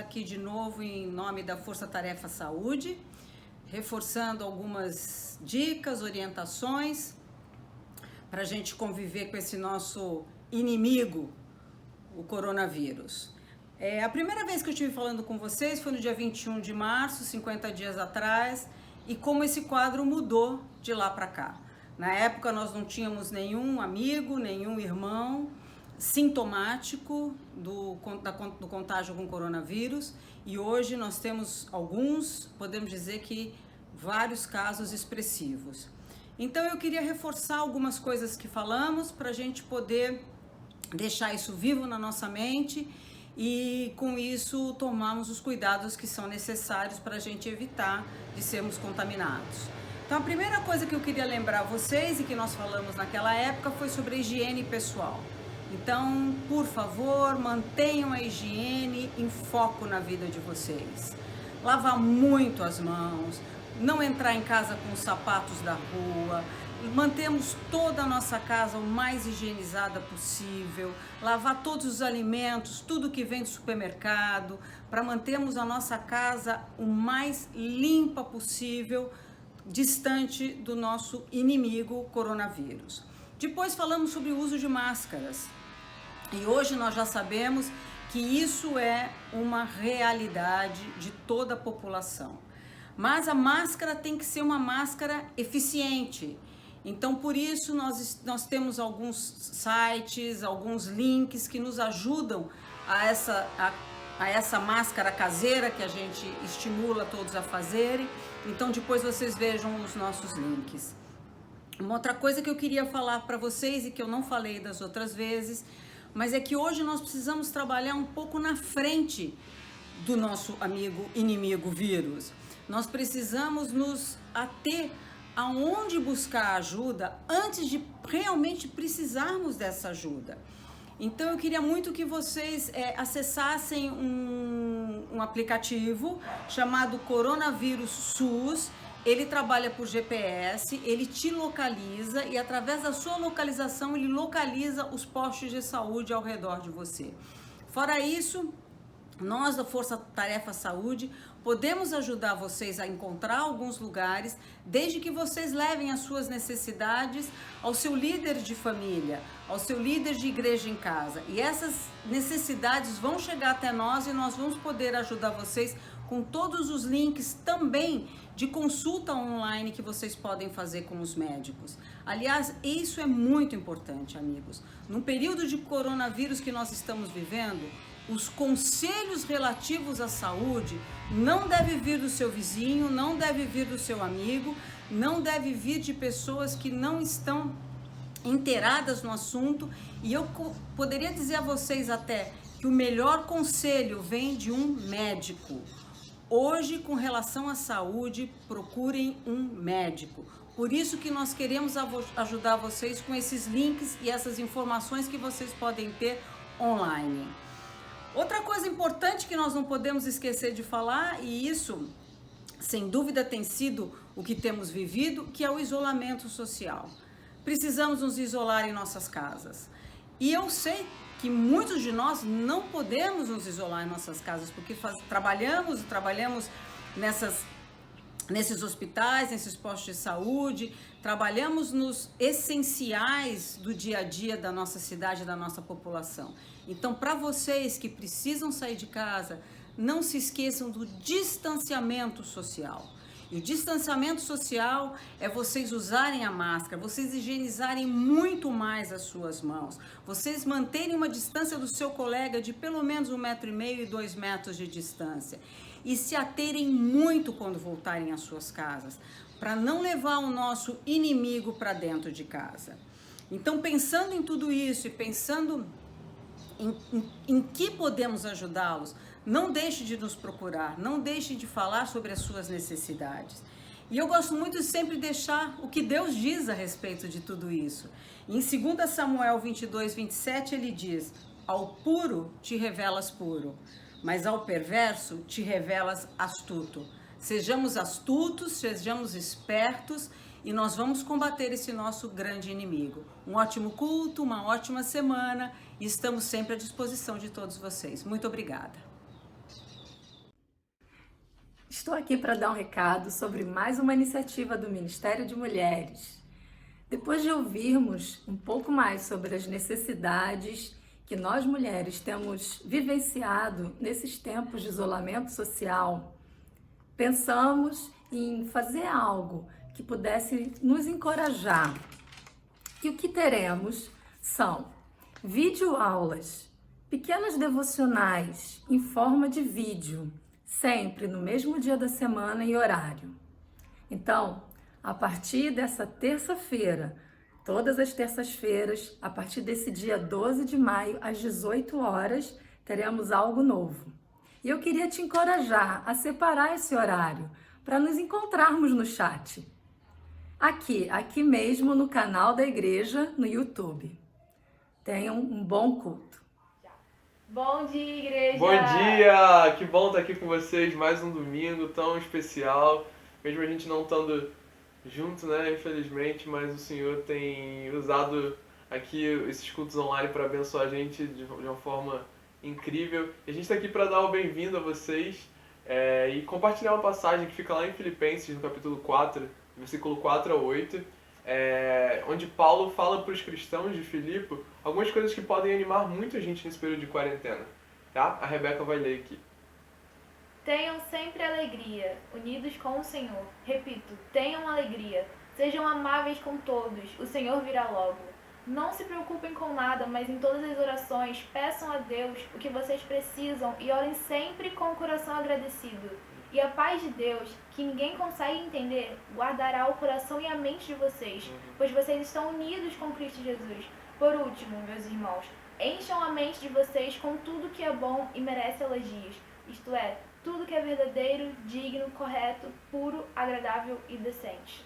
aqui de novo em nome da Força Tarefa Saúde, reforçando algumas dicas, orientações para a gente conviver com esse nosso inimigo, o coronavírus. A primeira vez que eu estive falando com vocês foi no dia 21 de março, 50 dias atrás, e como esse quadro mudou de lá para cá. Na época nós não tínhamos nenhum amigo, nenhum irmão sintomático do contágio com coronavírus, e hoje nós temos alguns, podemos dizer que vários casos expressivos. Então eu queria reforçar algumas coisas que falamos para a gente poder deixar isso vivo na nossa mente e com isso tomarmos os cuidados que são necessários para a gente evitar de sermos contaminados. Então a primeira coisa que eu queria lembrar vocês e que nós falamos naquela época foi sobre a higiene pessoal. Então, por favor, mantenham a higiene em foco na vida de vocês. Lavar muito as mãos, não entrar em casa com os sapatos da rua, mantemos toda a nossa casa o mais higienizada possível, lavar todos os alimentos, tudo que vem do supermercado, para mantermos a nossa casa o mais limpa possível, distante do nosso inimigo coronavírus. Depois falamos sobre o uso de máscaras. E hoje nós já sabemos que isso é uma realidade de toda a população. Mas a máscara tem que ser uma máscara eficiente. Então, por isso, nós temos alguns sites, alguns links que nos ajudam a essa máscara caseira que a gente estimula todos a fazerem. Então, depois vocês vejam os nossos links. Uma outra coisa que eu queria falar para vocês e que eu não falei das outras vezes, mas é que hoje nós precisamos trabalhar um pouco na frente do nosso inimigo vírus. Nós precisamos nos ater aonde buscar ajuda antes de realmente precisarmos dessa ajuda. Então eu queria muito que vocês acessassem um aplicativo chamado Coronavírus SUS. Ele trabalha por GPS, ele te localiza e através da sua localização ele localiza os postos de saúde ao redor de você. Fora isso, nós da Força Tarefa Saúde podemos ajudar vocês a encontrar alguns lugares, desde que vocês levem as suas necessidades ao seu líder de família, ao seu líder de igreja em casa. E essas necessidades vão chegar até nós e nós vamos poder ajudar vocês com todos os links também de consulta online que vocês podem fazer com os médicos. Aliás, isso é muito importante, amigos. No período de coronavírus que nós estamos vivendo, os conselhos relativos à saúde não devem vir do seu vizinho, não deve vir do seu amigo, não deve vir de pessoas que não estão inteiradas no assunto. E eu poderia dizer a vocês até que o melhor conselho vem de um médico. Hoje, com relação à saúde, procurem um médico. Por isso que nós queremos ajudar vocês com esses links e essas informações que vocês podem ter online. Outra coisa importante que nós não podemos esquecer de falar, e isso, sem dúvida, tem sido o que temos vivido, que é o isolamento social. Precisamos nos isolar em nossas casas. E eu sei que muitos de nós não podemos nos isolar em nossas casas, porque trabalhamos nesses hospitais, nesses postos de saúde, trabalhamos nos essenciais do dia a dia da nossa cidade, da nossa população. Então, para vocês que precisam sair de casa, não se esqueçam do distanciamento social. E o distanciamento social é vocês usarem a máscara, vocês higienizarem muito mais as suas mãos, vocês manterem uma distância do seu colega de pelo menos 1,5 m e 2 metros de distância. E se aterem muito quando voltarem às suas casas, para não levar o nosso inimigo para dentro de casa. Então, pensando em tudo isso e pensando em que podemos ajudá-los, não deixe de nos procurar, não deixe de falar sobre as suas necessidades. E eu gosto muito de sempre deixar o que Deus diz a respeito de tudo isso. Em 2 Samuel 22, 27, ele diz: ao puro te revelas puro, mas ao perverso te revelas astuto. Sejamos astutos, sejamos espertos e nós vamos combater esse nosso grande inimigo. Um ótimo culto, uma ótima semana e estamos sempre à disposição de todos vocês. Muito obrigada. Estou aqui para dar um recado sobre mais uma iniciativa do Ministério de Mulheres. Depois de ouvirmos um pouco mais sobre as necessidades que nós mulheres temos vivenciado nesses tempos de isolamento social, pensamos em fazer algo que pudesse nos encorajar. E o que teremos são videoaulas, pequenas devocionais em forma de vídeo, sempre no mesmo dia da semana e horário. Então, a partir dessa terça-feira, todas as terças-feiras, a partir desse dia 12 de maio, às 18 horas, teremos algo novo. E eu queria te encorajar a separar esse horário para nos encontrarmos no chat. Aqui mesmo no canal da igreja, no YouTube. Tenham um bom culto. Bom dia, igreja! Bom dia! Que bom estar aqui com vocês, mais um domingo tão especial. Mesmo a gente não estando junto, né, infelizmente, mas o Senhor tem usado aqui esses cultos online para abençoar a gente de uma forma incrível. E a gente está aqui para dar o bem-vindo a vocês e compartilhar uma passagem que fica lá em Filipenses, no capítulo 4, versículo 4 a 8, onde Paulo fala para os cristãos de Filipe algumas coisas que podem animar muito a gente nesse período de quarentena. Tá? A Rebeca vai ler aqui. Tenham sempre alegria, unidos com o Senhor. Repito, tenham alegria. Sejam amáveis com todos, o Senhor virá logo. Não se preocupem com nada, mas em todas as orações peçam a Deus o que vocês precisam e orem sempre com o coração agradecido. E a paz de Deus, que ninguém consegue entender, guardará o coração e a mente de vocês, pois vocês estão unidos com Cristo Jesus. Por último, meus irmãos, encham a mente de vocês com tudo que é bom e merece elogios, isto é, tudo que é verdadeiro, digno, correto, puro, agradável e decente.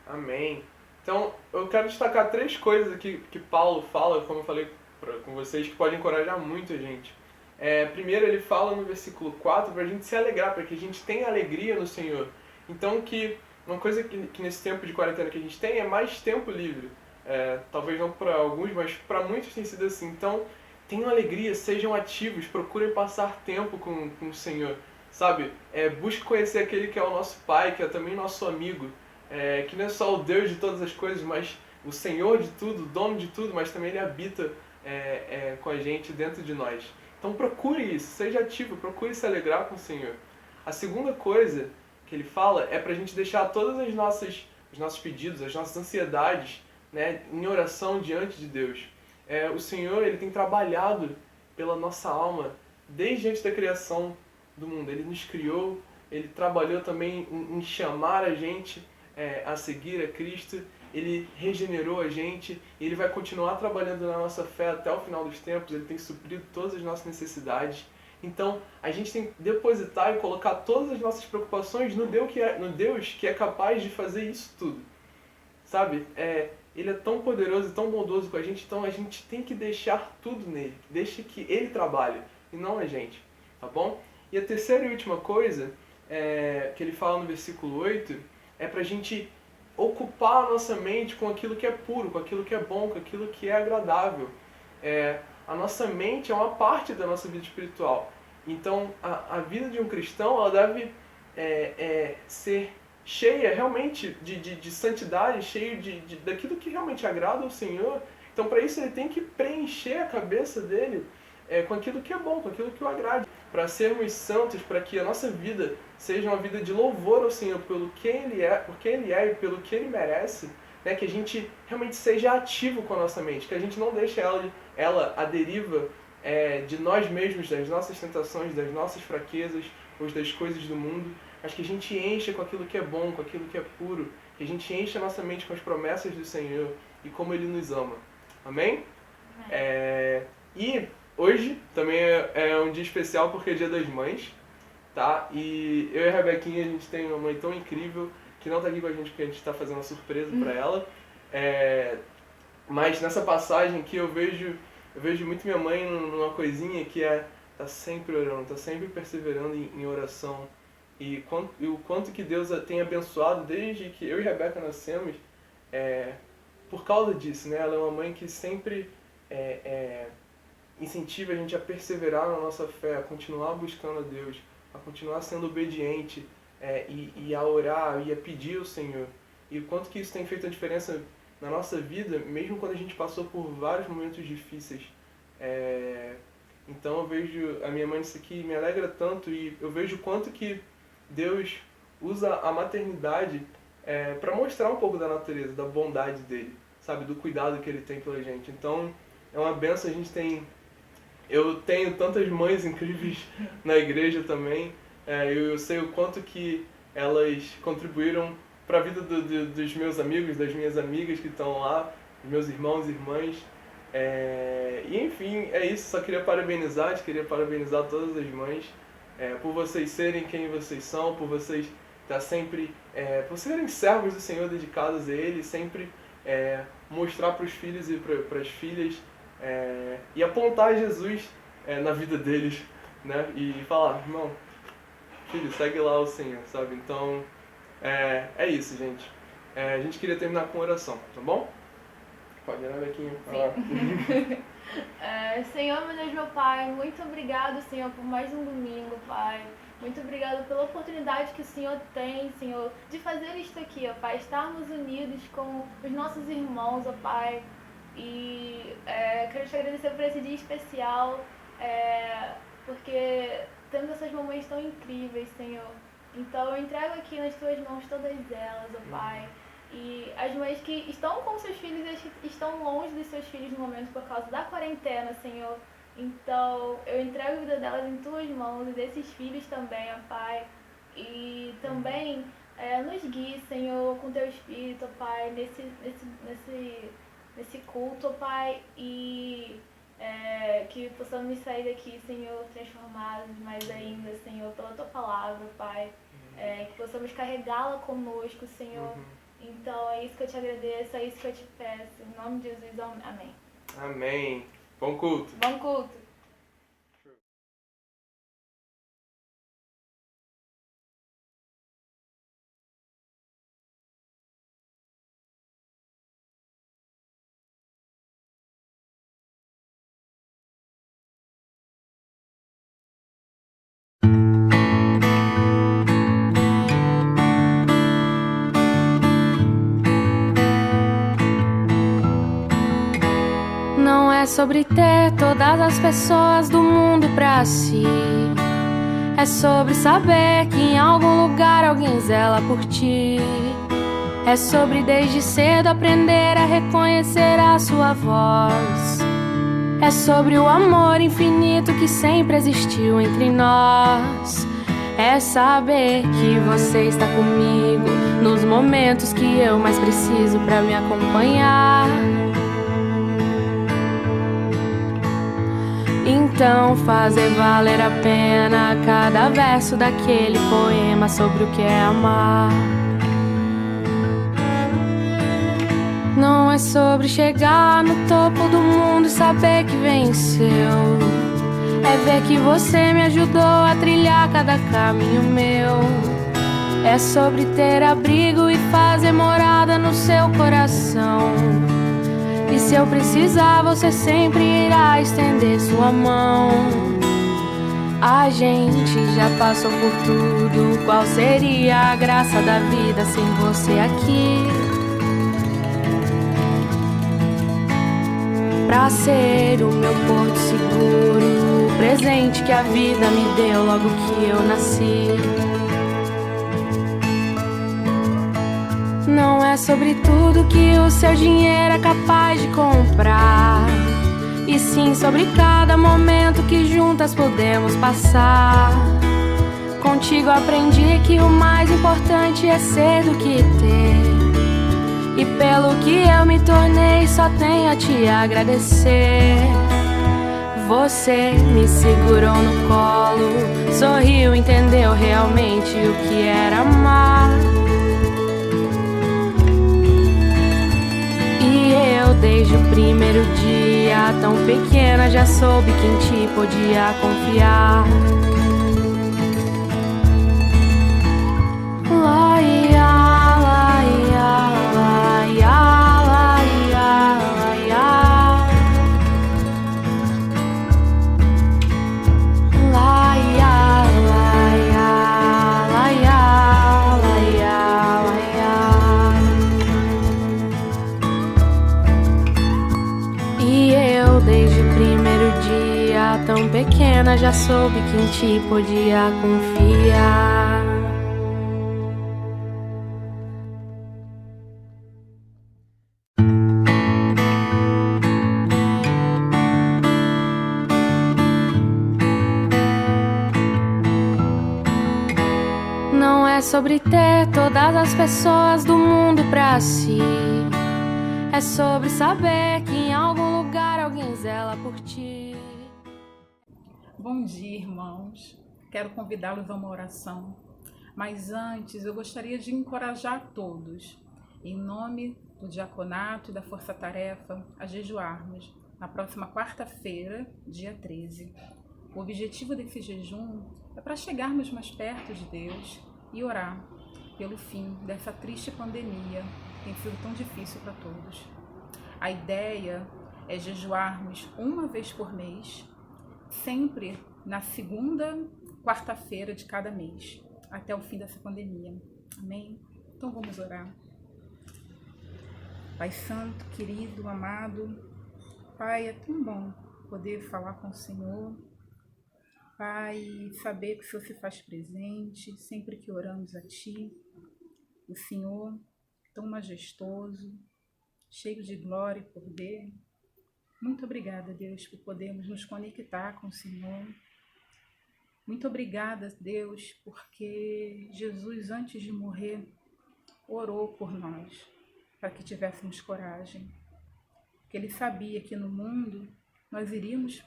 Amém. Então, eu quero destacar 3 coisas aqui que Paulo fala, como eu falei com vocês, que podem encorajar muito a gente. Primeiro, ele fala no versículo 4 para a gente se alegrar, para que a gente tenha alegria no Senhor. Então, uma coisa que nesse tempo de quarentena que a gente tem é mais tempo livre. Talvez não para alguns, mas para muitos tem sido assim. Então, tenham alegria, sejam ativos, procurem passar tempo com o Senhor, sabe? Busque conhecer aquele que é o nosso Pai, que é também nosso amigo, que não é só o Deus de todas as coisas, mas o Senhor de tudo, o dono de tudo, mas também Ele habita com a gente, dentro de nós. Então procure isso, seja ativo, procure se alegrar com o Senhor. A segunda coisa que ele fala é para a gente deixar todos os nossos pedidos, as nossas ansiedades, né, em oração diante de Deus. O Senhor, Ele tem trabalhado pela nossa alma desde antes da criação do mundo. Ele nos criou, Ele trabalhou também em chamar a gente a seguir a Cristo. Ele regenerou a gente e Ele vai continuar trabalhando na nossa fé até o final dos tempos. Ele tem suprido todas as nossas necessidades. Então, a gente tem que depositar e colocar todas as nossas preocupações no Deus que é capaz de fazer isso tudo. Sabe? Ele é tão poderoso e tão bondoso com a gente, então a gente tem que deixar tudo nele. Deixa que Ele trabalhe e não a gente. Tá bom? E a terceira e última coisa que ele fala no versículo 8 é pra gente ocupar a nossa mente com aquilo que é puro, com aquilo que é bom, com aquilo que é agradável. A nossa mente é uma parte da nossa vida espiritual. Então, a vida de um cristão ela deve ser cheia realmente de santidade, cheia daquilo que realmente agrada ao Senhor. Então, para isso, ele tem que preencher a cabeça dele com aquilo que é bom, com aquilo que o agrade. Para sermos santos, para que a nossa vida seja uma vida de louvor ao Senhor pelo que Ele é, por quem Ele é e pelo que Ele merece, né? Que a gente realmente seja ativo com a nossa mente, que a gente não deixe ela à deriva de nós mesmos, das nossas tentações, das nossas fraquezas ou das coisas do mundo, mas que a gente encha com aquilo que é bom, com aquilo que é puro, que a gente encha a nossa mente com as promessas do Senhor e como Ele nos ama. Amém? E hoje também é um dia especial porque é Dia das Mães, tá? E eu e a Rebequinha, a gente tem uma mãe tão incrível que não tá aqui com a gente porque a gente tá fazendo uma surpresa pra ela. Mas nessa passagem aqui eu vejo muito minha mãe numa coisinha que tá sempre orando, tá sempre perseverando em oração. E o quanto que Deus a tem abençoado desde que eu e a Rebeca nascemos por causa disso, né? Ela é uma mãe que sempre incentiva a gente a perseverar na nossa fé, a continuar buscando a Deus, a continuar sendo obediente e a orar e a pedir ao Senhor. E o quanto que isso tem feito a diferença na nossa vida, mesmo quando a gente passou por vários momentos difíceis. Então eu vejo a minha mãe nisso aqui, me alegra tanto, e eu vejo o quanto que Deus usa a maternidade para mostrar um pouco da natureza, da bondade dele, sabe, do cuidado que ele tem pela gente. Então é uma benção, eu tenho tantas mães incríveis na igreja também, eu sei o quanto que elas contribuíram para a vida dos meus amigos, das minhas amigas que estão lá, dos meus irmãos e irmãs. E enfim, é isso, só queria parabenizar todas as mães por vocês serem quem vocês são, por vocês estar sempre, por serem servos do Senhor dedicados a Ele, sempre mostrar para os filhos e para as filhas e apontar Jesus na vida deles, né? E falar, irmão, filho, segue lá o Senhor, sabe? Então, é isso, gente. A gente queria terminar com oração, tá bom? Pode ir, Bequinha. Senhor, meu Deus, meu Pai, muito obrigado, Senhor, por mais um domingo, Pai. Muito obrigado pela oportunidade que o Senhor tem, Senhor, de fazer isto aqui, ó Pai, estarmos unidos com os nossos irmãos, ó Pai. E quero te agradecer por esse dia especial, porque temos essas momentos tão incríveis, Senhor. Então eu entrego aqui nas tuas mãos todas elas, ó Pai. E as mães que estão com seus filhos e as que estão longe dos seus filhos no momento por causa da quarentena, Senhor. Então eu entrego a vida delas em tuas mãos e desses filhos também, ó Pai. E também nos guie, Senhor, com teu Espírito, ó Pai, nesse culto, ó Pai. E que possamos sair daqui, Senhor, transformados mais ainda, Senhor, pela tua palavra, Pai. Que possamos carregá-la conosco, Senhor. Então é isso que eu te agradeço, é isso que eu te peço. Em nome de Jesus, amém. Amém. Bom culto. Bom culto. Não é sobre ter todas as pessoas do mundo pra si. É sobre saber que em algum lugar alguém zela por ti. É sobre desde cedo aprender a reconhecer a sua voz. É sobre o amor infinito que sempre existiu entre nós. É saber que você está comigo nos momentos que eu mais preciso pra me acompanhar. Então fazer valer a pena cada verso daquele poema sobre o que é amar. Não é sobre chegar no topo do mundo e saber que venceu. É ver que você me ajudou a trilhar cada caminho meu. É sobre ter abrigo e fazer morada no seu coração. E se eu precisar, você sempre irá estender sua mão. A gente já passou por tudo. Qual seria a graça da vida sem você aqui? Pra ser o meu porto seguro, o presente que a vida me deu logo que eu nasci. Não é sobre tudo que o seu dinheiro é capaz de comprar, e sim sobre cada momento que juntas podemos passar. Contigo aprendi que o mais importante é ser do que ter, e pelo que eu me tornei só tenho a te agradecer. Você me segurou no colo, sorriu, entendeu realmente o que era amar. Desde o primeiro dia, tão pequena, já soube quem te podia confiar. Laia, laia, laia, laia, laia. Laia, laia. eu desde o primeiro dia. Tão pequena já soube que em ti podia confiar. Não é sobre ter todas as pessoas do mundo pra si. É sobre saber que em algum lugar alguém zela por ti. Bom dia, irmãos. Quero convidá-los a uma oração. Mas antes, eu gostaria de encorajar todos, em nome do Diaconato e da Força Tarefa, a jejuarmos na próxima quarta-feira, dia 13. O objetivo desse jejum é para chegarmos mais perto de Deus e orar pelo fim dessa triste pandemia que tem sido tão difícil para todos. A ideia é jejuarmos uma vez por mês, sempre na segunda quarta-feira de cada mês, até o fim dessa pandemia. Amém? Então vamos orar. Pai Santo, querido, amado, Pai, é tão bom poder falar com o Senhor. Pai, saber que o Senhor se faz presente sempre que oramos a Ti. O Senhor, tão majestoso, cheio de glória e poder. Muito obrigada, Deus, por podermos nos conectar com o Senhor. Muito obrigada, Deus, porque Jesus, antes de morrer, orou por nós, para que tivéssemos coragem. Porque Ele sabia que no mundo nós iríamos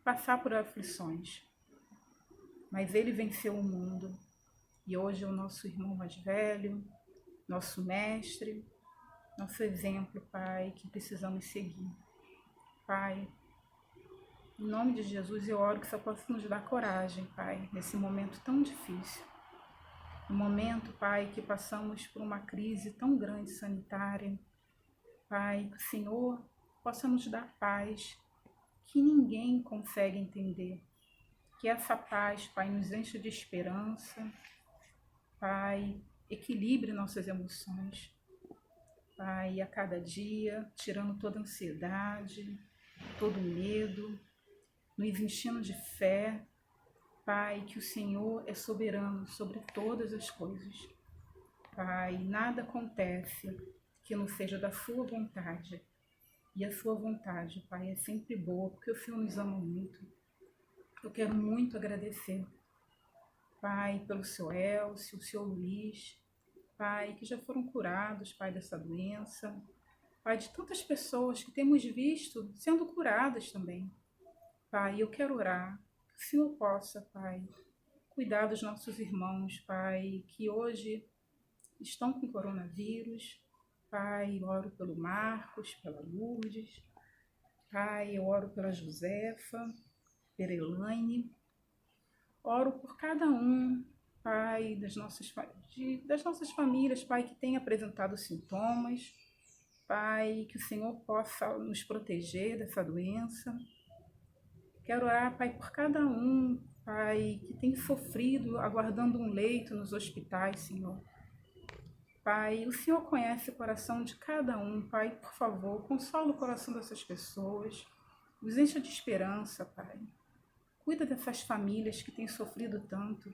passar por aflições. Mas Ele venceu o mundo e hoje é o nosso irmão mais velho, nosso mestre, nosso exemplo, Pai, que precisamos seguir. Pai, em nome de Jesus eu oro que Você possa nos dar coragem, Pai, nesse momento tão difícil. No momento, Pai, que passamos por uma crise tão grande sanitária. Pai, que o Senhor possa nos dar paz que ninguém consegue entender. Que essa paz, Pai, nos encha de esperança, Pai, equilibre nossas emoções, Pai, a cada dia, tirando toda ansiedade, todo medo, nos enchendo de fé, Pai, que o Senhor é soberano sobre todas as coisas. Pai, nada acontece que não seja da Sua vontade, e a Sua vontade, Pai, é sempre boa, porque o Senhor nos ama muito. Eu quero muito agradecer, Pai, pelo Seu Elcio, o Seu Luiz, Pai, que já foram curados, Pai, dessa doença. Pai, de tantas pessoas que temos visto sendo curadas também. Pai, eu quero orar, que o Senhor possa, Pai, cuidar dos nossos irmãos, Pai, que hoje estão com coronavírus. Pai, eu oro pelo Marcos, pela Lourdes. Pai, eu oro pela Josefa, pela Elaine, oro por cada um, Pai, das nossas famílias, Pai, que tem apresentado sintomas, Pai, que o Senhor possa nos proteger dessa doença. Quero orar, Pai, por cada um, Pai, que tem sofrido, aguardando um leito nos hospitais, Senhor. Pai, o Senhor conhece o coração de cada um, Pai, por favor, consola o coração dessas pessoas, nos encha de esperança, Pai. Cuida dessas famílias que têm sofrido tanto.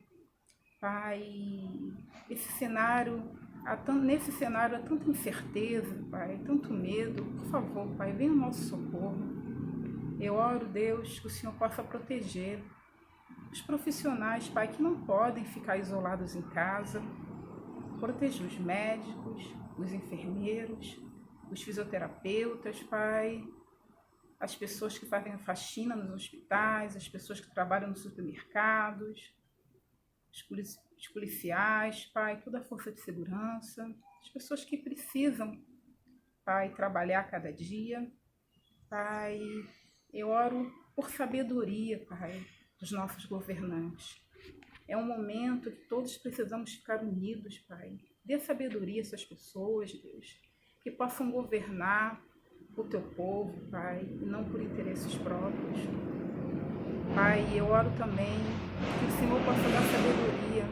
Pai, nesse cenário há tanta incerteza, Pai, tanto medo. Por favor, Pai, venha ao nosso socorro. Eu oro, Deus, que o Senhor possa proteger os profissionais, Pai, que não podem ficar isolados em casa. Proteja os médicos, os enfermeiros, os fisioterapeutas, Pai, as pessoas que fazem a faxina nos hospitais, as pessoas que trabalham nos supermercados, os policiais, Pai, toda a força de segurança, as pessoas que precisam, Pai, trabalhar cada dia. Pai, eu oro por sabedoria, Pai, dos nossos governantes. É um momento que todos precisamos ficar unidos, Pai. Dê sabedoria a essas pessoas, Deus, que possam governar o Teu povo, Pai, e não por interesses próprios. Pai, eu oro também que o Senhor possa dar sabedoria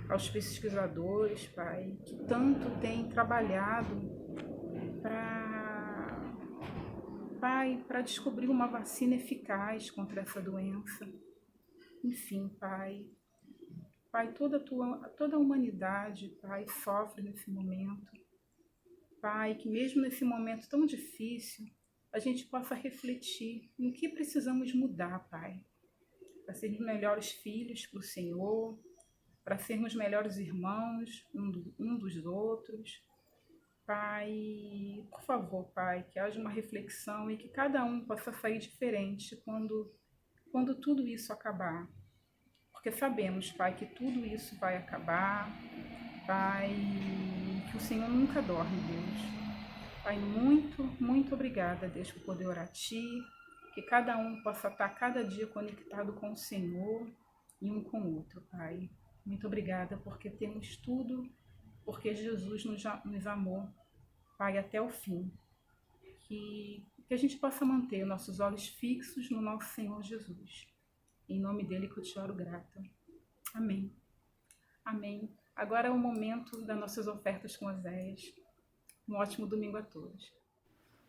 aos pesquisadores, Pai, que tanto têm trabalhado para Pai, para descobrir uma vacina eficaz contra essa doença. Enfim, Pai, toda a humanidade, Pai, sofre nesse momento. Pai, que mesmo nesse momento tão difícil, a gente possa refletir no que precisamos mudar, Pai, para sermos melhores filhos para o Senhor, para sermos melhores irmãos um dos outros. Pai, por favor, Pai, que haja uma reflexão e que cada um possa sair diferente quando tudo isso acabar. Porque sabemos, Pai, que tudo isso vai acabar. Pai, que o Senhor nunca dorme, Deus. Pai, muito, muito obrigada, Deus, por poder orar a Ti, que cada um possa estar cada dia conectado com o Senhor e um com o outro, Pai. Muito obrigada porque temos tudo, porque Jesus nos amou, Pai, até o fim. Que a gente possa manter nossos olhos fixos no nosso Senhor Jesus. Em nome dele que eu te oro grata. Amém. Amém. Agora é o momento das nossas ofertas com Oséias. Um ótimo domingo a todos.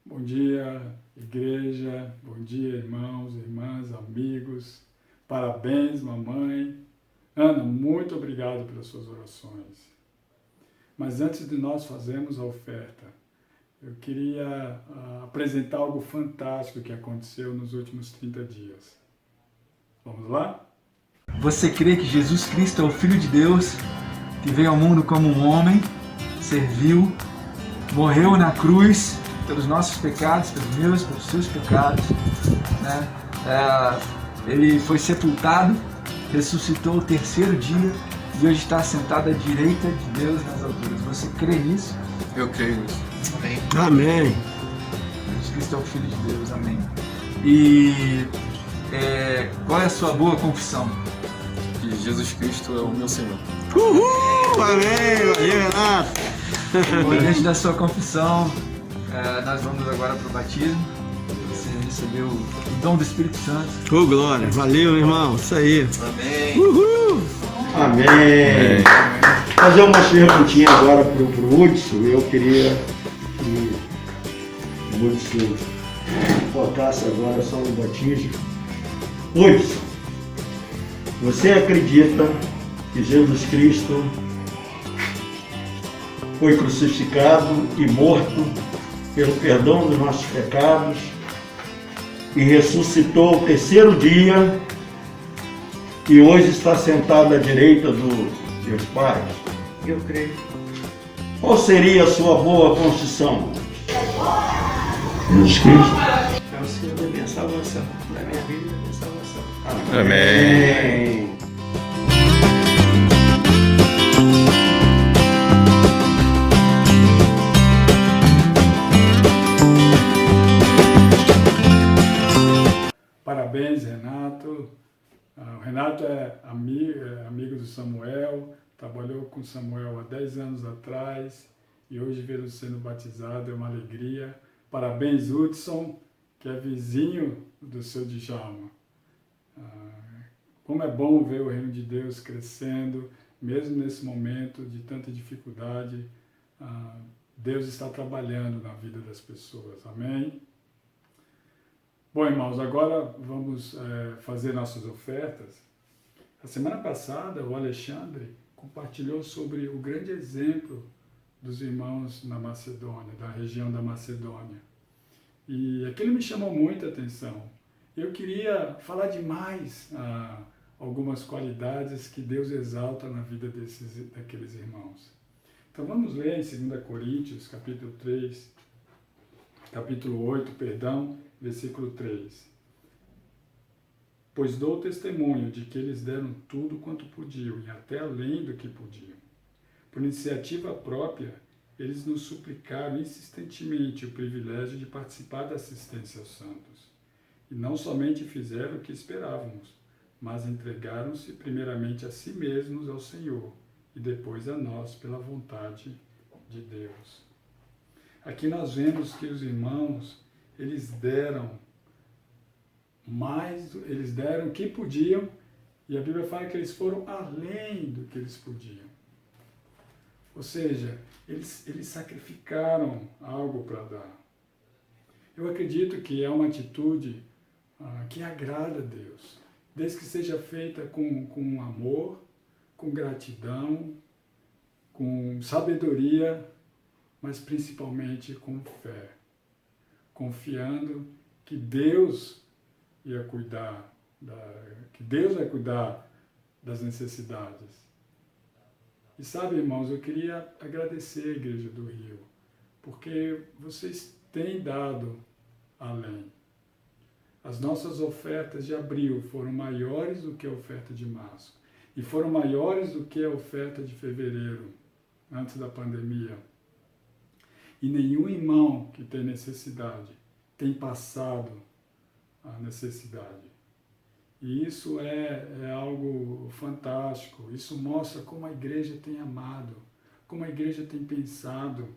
Bom dia, igreja. Bom dia, irmãos, irmãs, amigos. Parabéns, mamãe. Ana, muito obrigado pelas suas orações. Mas antes de nós fazermos a oferta, eu queria apresentar algo fantástico que aconteceu nos últimos 30 dias. Vamos lá? Você crê que Jesus Cristo é o Filho de Deus, que veio ao mundo como um homem, serviu, morreu na cruz pelos nossos pecados, pelos meus, pelos seus pecados, né? Ele foi sepultado, ressuscitou o terceiro dia e hoje está sentado à direita de Deus nas alturas. Você crê nisso? Eu creio nisso. Amém. Amém. Jesus Cristo é o Filho de Deus. Amém. E qual é a sua boa confissão? Que Jesus Cristo é o meu Senhor. Uhul! Amém! Valeu, Renato! Diante da sua confissão, nós vamos agora para o batismo. Você recebeu o dom do Espírito Santo. Oh, glória! Valeu, irmão! Isso aí! Amém! Uhul! Amém! Fazer uma perguntinha agora pro Hudson. Eu queria que o Hudson focasse agora só no batismo. Hudson, você acredita que Jesus Cristo foi crucificado e morto pelo perdão dos nossos pecados e ressuscitou ao terceiro dia e hoje está sentado à direita do Deus Pai? Eu creio. Qual seria a sua boa confissão? Jesus Cristo É o Senhor da minha salvação, da minha vida e da minha salvação. Amém. Parabéns, Renato. O Renato é amigo do Samuel, trabalhou com Samuel há 10 anos atrás e hoje vê-lo sendo batizado, é uma alegria. Parabéns, Hudson, que é vizinho do seu Djalma. Como é bom ver o reino de Deus crescendo, mesmo nesse momento de tanta dificuldade. Deus está trabalhando na vida das pessoas, amém? Bom, irmãos, agora vamos fazer nossas ofertas. A semana passada, o Alexandre compartilhou sobre o grande exemplo dos irmãos na Macedônia, da região da Macedônia. E aquilo me chamou muita atenção. Eu queria falar de mais algumas qualidades que Deus exalta na vida daqueles irmãos. Então vamos ler em 2 Coríntios, capítulo 8, versículo 3. Pois dou testemunho de que eles deram tudo quanto podiam e até além do que podiam. Por iniciativa própria, eles nos suplicaram insistentemente o privilégio de participar da assistência aos santos. E não somente fizeram o que esperávamos, mas entregaram-se primeiramente a si mesmos ao Senhor e depois a nós pela vontade de Deus. Aqui nós vemos que os irmãos, eles deram o que podiam, e a Bíblia fala que eles foram além do que eles podiam. Ou seja, eles sacrificaram algo para dar. Eu acredito que é uma atitude que agrada a Deus, desde que seja feita com amor, com gratidão, com sabedoria, mas principalmente com fé, confiando que Deus ia cuidar, que Deus vai cuidar das necessidades. E sabe, irmãos, eu queria agradecer a Igreja do Rio, porque vocês têm dado além. As nossas ofertas de abril foram maiores do que a oferta de março, e foram maiores do que a oferta de fevereiro, antes da pandemia. E nenhum irmão que tem necessidade tem passado a necessidade. E isso é algo fantástico. Isso mostra como a igreja tem amado, como a igreja tem pensado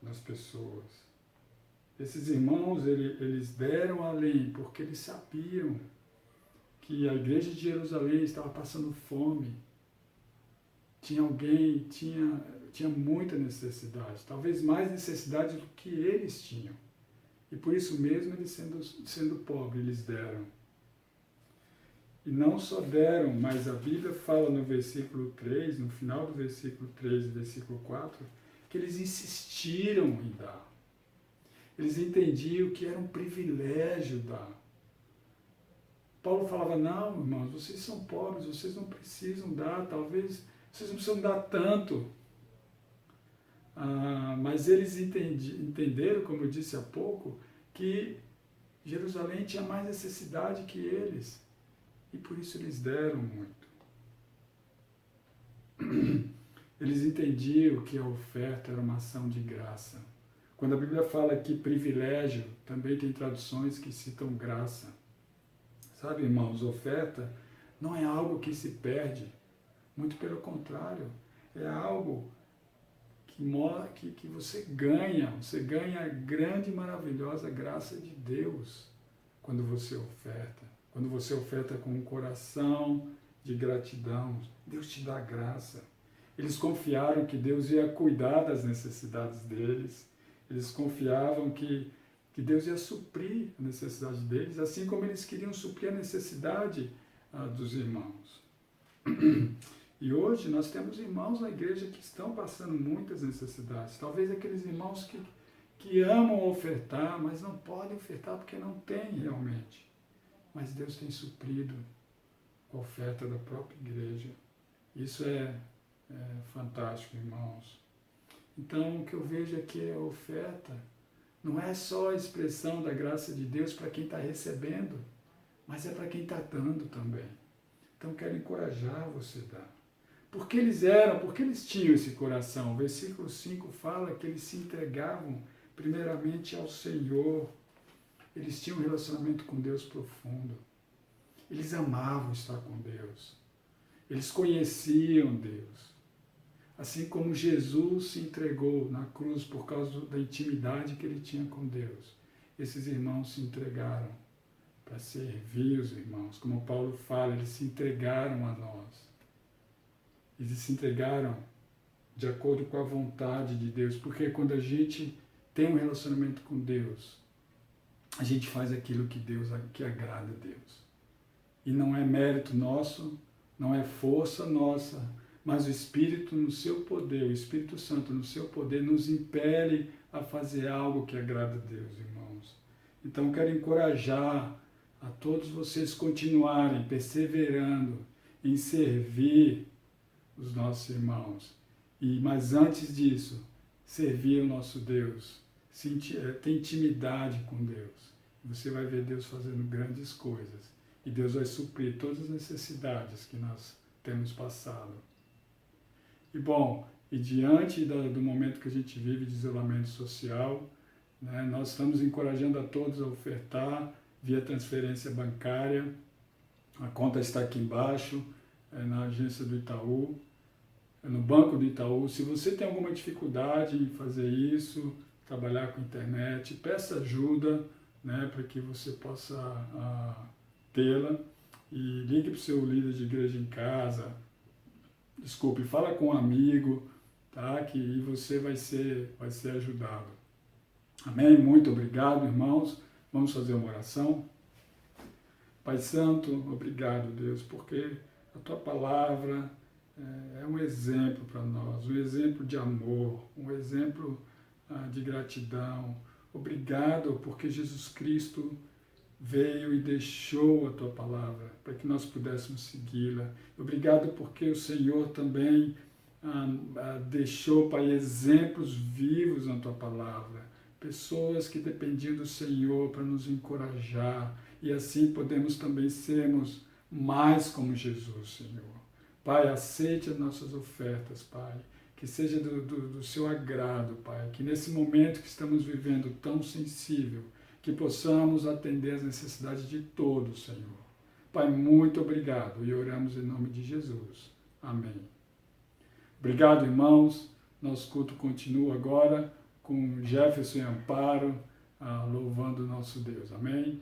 nas pessoas. Esses irmãos, eles deram além, porque eles sabiam que a igreja de Jerusalém estava passando fome. Tinha muita necessidade, talvez mais necessidade do que eles tinham. E por isso mesmo, eles sendo pobres, eles deram. E não só deram, mas a Bíblia fala no versículo 3, no final do versículo 3 e versículo 4, que eles insistiram em dar. Eles entendiam que era um privilégio dar. Paulo falava, não, irmãos, vocês são pobres, vocês não precisam dar, talvez vocês não precisam dar tanto. Mas eles entenderam, como eu disse há pouco, que Jerusalém tinha mais necessidade que eles. E por isso eles deram muito. Eles entendiam que a oferta era uma ação de graça. Quando a Bíblia fala aqui privilégio, também tem traduções que citam graça. Sabe, irmãos, oferta não é algo que se perde. Muito pelo contrário, é algo que você ganha a grande e maravilhosa graça de Deus quando você oferta. Quando você oferta com um coração de gratidão, Deus te dá graça. Eles confiaram que Deus ia cuidar das necessidades deles, eles confiavam que Deus ia suprir a necessidade deles, assim como eles queriam suprir a necessidade dos irmãos. E hoje nós temos irmãos na igreja que estão passando muitas necessidades. Talvez aqueles irmãos que amam ofertar, mas não podem ofertar porque não têm realmente. Mas Deus tem suprido a oferta da própria igreja. Isso é fantástico, irmãos. Então, o que eu vejo aqui é a oferta. Não é só a expressão da graça de Deus para quem está recebendo, mas é para quem está dando também. Então, quero encorajar você a dar. Porque eles tinham esse coração. O versículo 5 fala que eles se entregavam primeiramente ao Senhor. Eles tinham um relacionamento com Deus profundo. Eles amavam estar com Deus. Eles conheciam Deus. Assim como Jesus se entregou na cruz por causa da intimidade que ele tinha com Deus. Esses irmãos se entregaram para servir os irmãos. Como Paulo fala, eles se entregaram a nós. Eles se entregaram de acordo com a vontade de Deus. Porque quando a gente tem um relacionamento com Deus, a gente faz aquilo que agrada a Deus. E não é mérito nosso, não é força nossa, mas o Espírito no seu poder, o Espírito Santo no seu poder nos impele a fazer algo que agrada a Deus, irmãos. Então quero encorajar a todos vocês continuarem perseverando em servir os nossos irmãos. Mas antes disso, servir o nosso Deus, ter intimidade com Deus. Você vai ver Deus fazendo grandes coisas. E Deus vai suprir todas as necessidades que nós temos passado. E diante do momento que a gente vive de isolamento social, né, nós estamos encorajando a todos a ofertar via transferência bancária. A conta está aqui embaixo, na agência do Itaú, no banco do Itaú. Se você tem alguma dificuldade em fazer isso, trabalhar com internet, peça ajuda, né, para que você possa tê-la, e ligue para o seu líder de igreja em casa, fala com um amigo, tá, que você vai ser ajudado. Amém? Muito obrigado, irmãos. Vamos fazer uma oração. Pai Santo, obrigado, Deus, porque a Tua palavra é um exemplo para nós, um exemplo de amor, um exemplo de gratidão. Obrigado porque Jesus Cristo veio e deixou a Tua palavra para que nós pudéssemos segui-la. Obrigado porque o Senhor também deixou, Pai, exemplos vivos na Tua palavra. Pessoas que dependiam do Senhor para nos encorajar e assim podemos também sermos mais como Jesus, Senhor. Pai, aceite as nossas ofertas, Pai, que seja do Seu agrado, Pai, que nesse momento que estamos vivendo tão sensível, que possamos atender às necessidades de todos, Senhor. Pai, muito obrigado e oramos em nome de Jesus. Amém. Obrigado, irmãos. Nosso culto continua agora com Jefferson e Amparo, louvando o nosso Deus. Amém?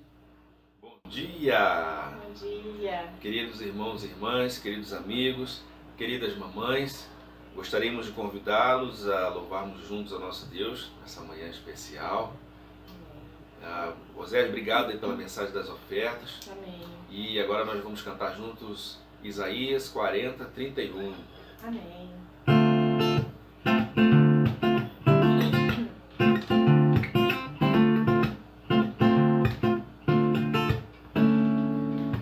Bom dia! Bom dia! Queridos irmãos e irmãs, queridos amigos, queridas mamães, gostaríamos de convidá-los a louvarmos juntos a nosso Deus nessa manhã especial. Osés, obrigado aí pela mensagem das ofertas. Amém. E agora nós vamos cantar juntos Isaías 40, 31. Amém.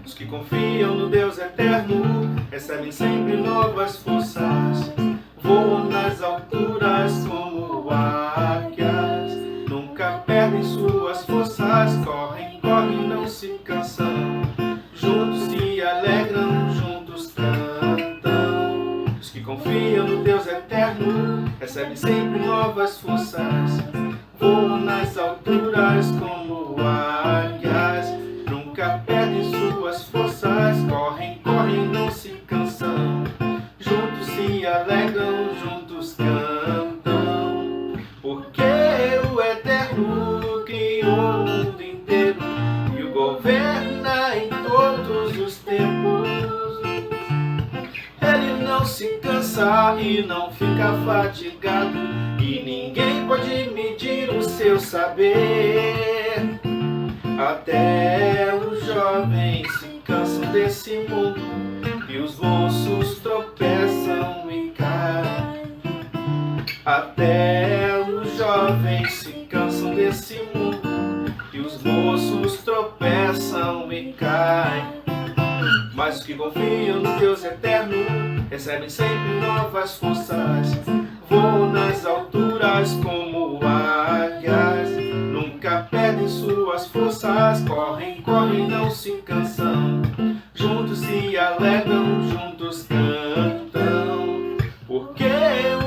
Os que confiam no Deus eterno recebem sempre novas forças, voam nas alturas como águias, nunca perdem suas forças, correm, correm, não se cansam, juntos se alegram, juntos cantam. Os que confiam no Deus eterno recebem sempre novas forças, voam nas alturas como águias, nunca perdem suas forças, correm, correm, não se cansam, juntos se alegram, juntos cantam. Porque o Eterno criou o mundo inteiro e o governa em todos os tempos. Ele não se cansa e não fica fatigado, e ninguém pode medir o seu saber. Até os jovens se cansam desse mundo e os moços tropeçam e caem. Até os jovens se cansam desse mundo e os moços tropeçam e caem. Mas os que confiam no Deus eterno recebem sempre novas forças, voam nas alturas como águias, nunca perdem suas forças, correm, correm, não se cansam, juntos se alegram, juntos cantam. Porque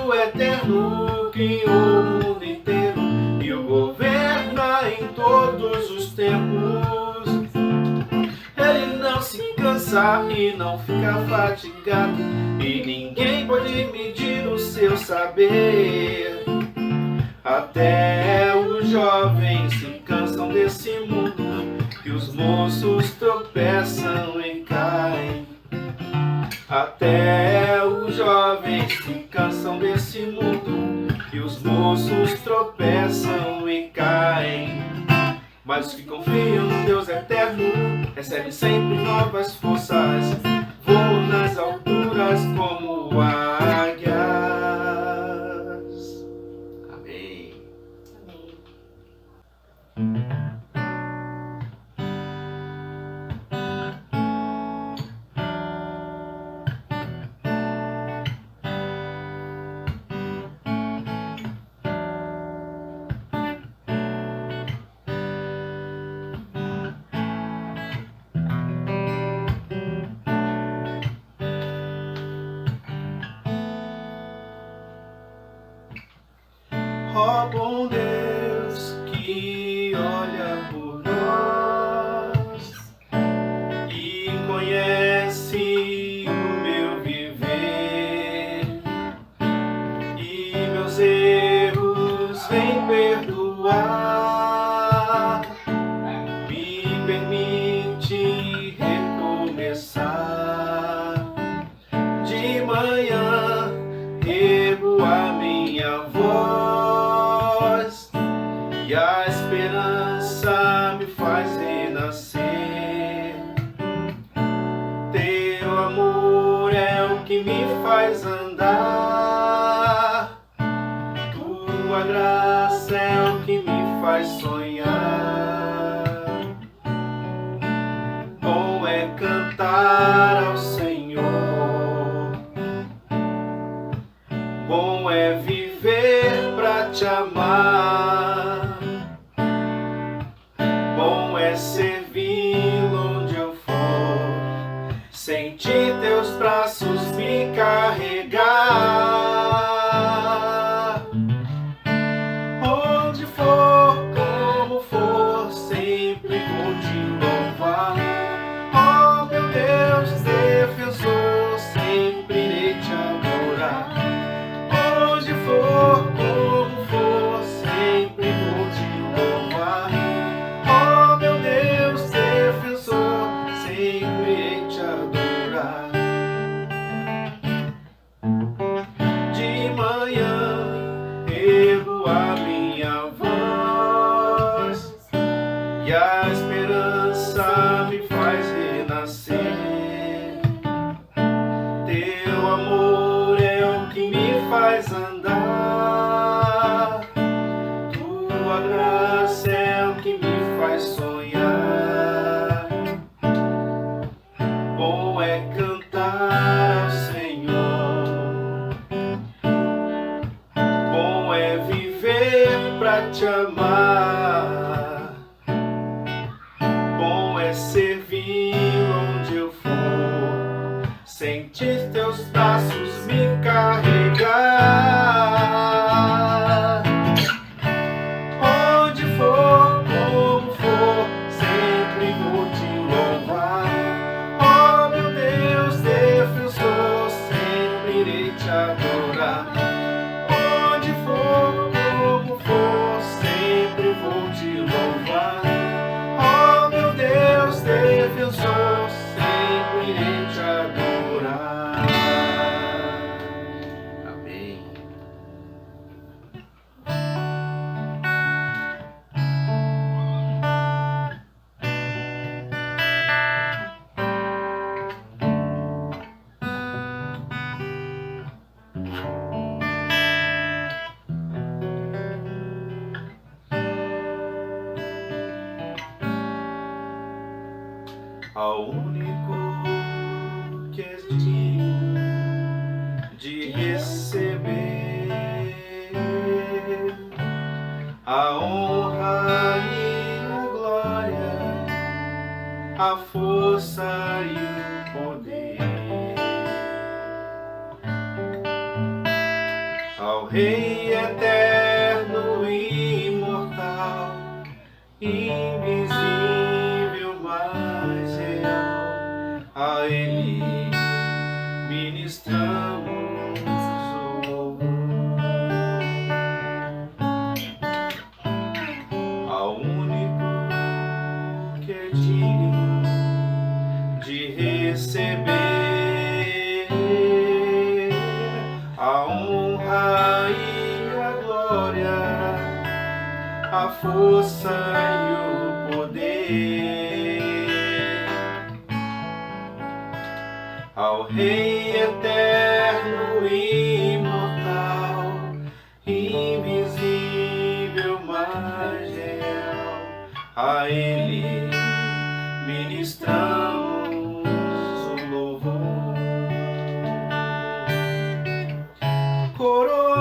o Eterno criou o mundo inteiro e o governa em todos os tempos. Ele não se cansa e não fica fatigado, e ninguém pode medir o seu saber. Até os jovens se cansam desse mundo e os moços tropeçam e caem. Até os jovens se cansam desse mundo e os moços tropeçam e caem. Mas os que confiam no Deus eterno recebem sempre novas forças, voam nas alturas como águias. Amém. Ó bom Deus que olha por nós e conhece o meu viver e meus erros vem perdoar, me permite recomeçar. De manhã ergo a minha voz e esperança me faz renascer. Teu amor é o que me faz andar. Tua graça é o que me faz sonhar. Bom é cantar ao Senhor. Bom é viver pra te amar. Bom é servi-lo onde eu for, sentir teus braços me carregar. Onde for, como for, sempre vou te louvar. Oh meu Deus, defensor, sempre irei te adorar. Onde for, como for, sempre vou te louvar. Oh meu Deus, defensor, sempre irei te adorar. De manhã ergo a minha voz e a esperança me faz renascer. Teu amor é o que me faz andar. Tua graça é o que me faz sonhar. Bom é cantar ao Senhor. Bom é viver pra te amar. Bom é servir onde eu for, sentir teus braços me carregar. Onde for, como for, sempre vou te louvar. Oh meu Deus, defensor, sempre irei te adorar. Onde for, como for, sempre vou te louvar. Oh meu Deus, defensor, sempre irei te adorar. Amém. Ao único que é digno de receber a honra e a glória, a força e o poder. Ao Rei eterno e imortal, invisível, mas real, a Ele ministramos o louvor. Ao único que é digno de receber a honra e a glória, a força e o poder. Ao Rei eterno e imortal, invisível, mas real, a Ele ministramos o louvor. Coroamos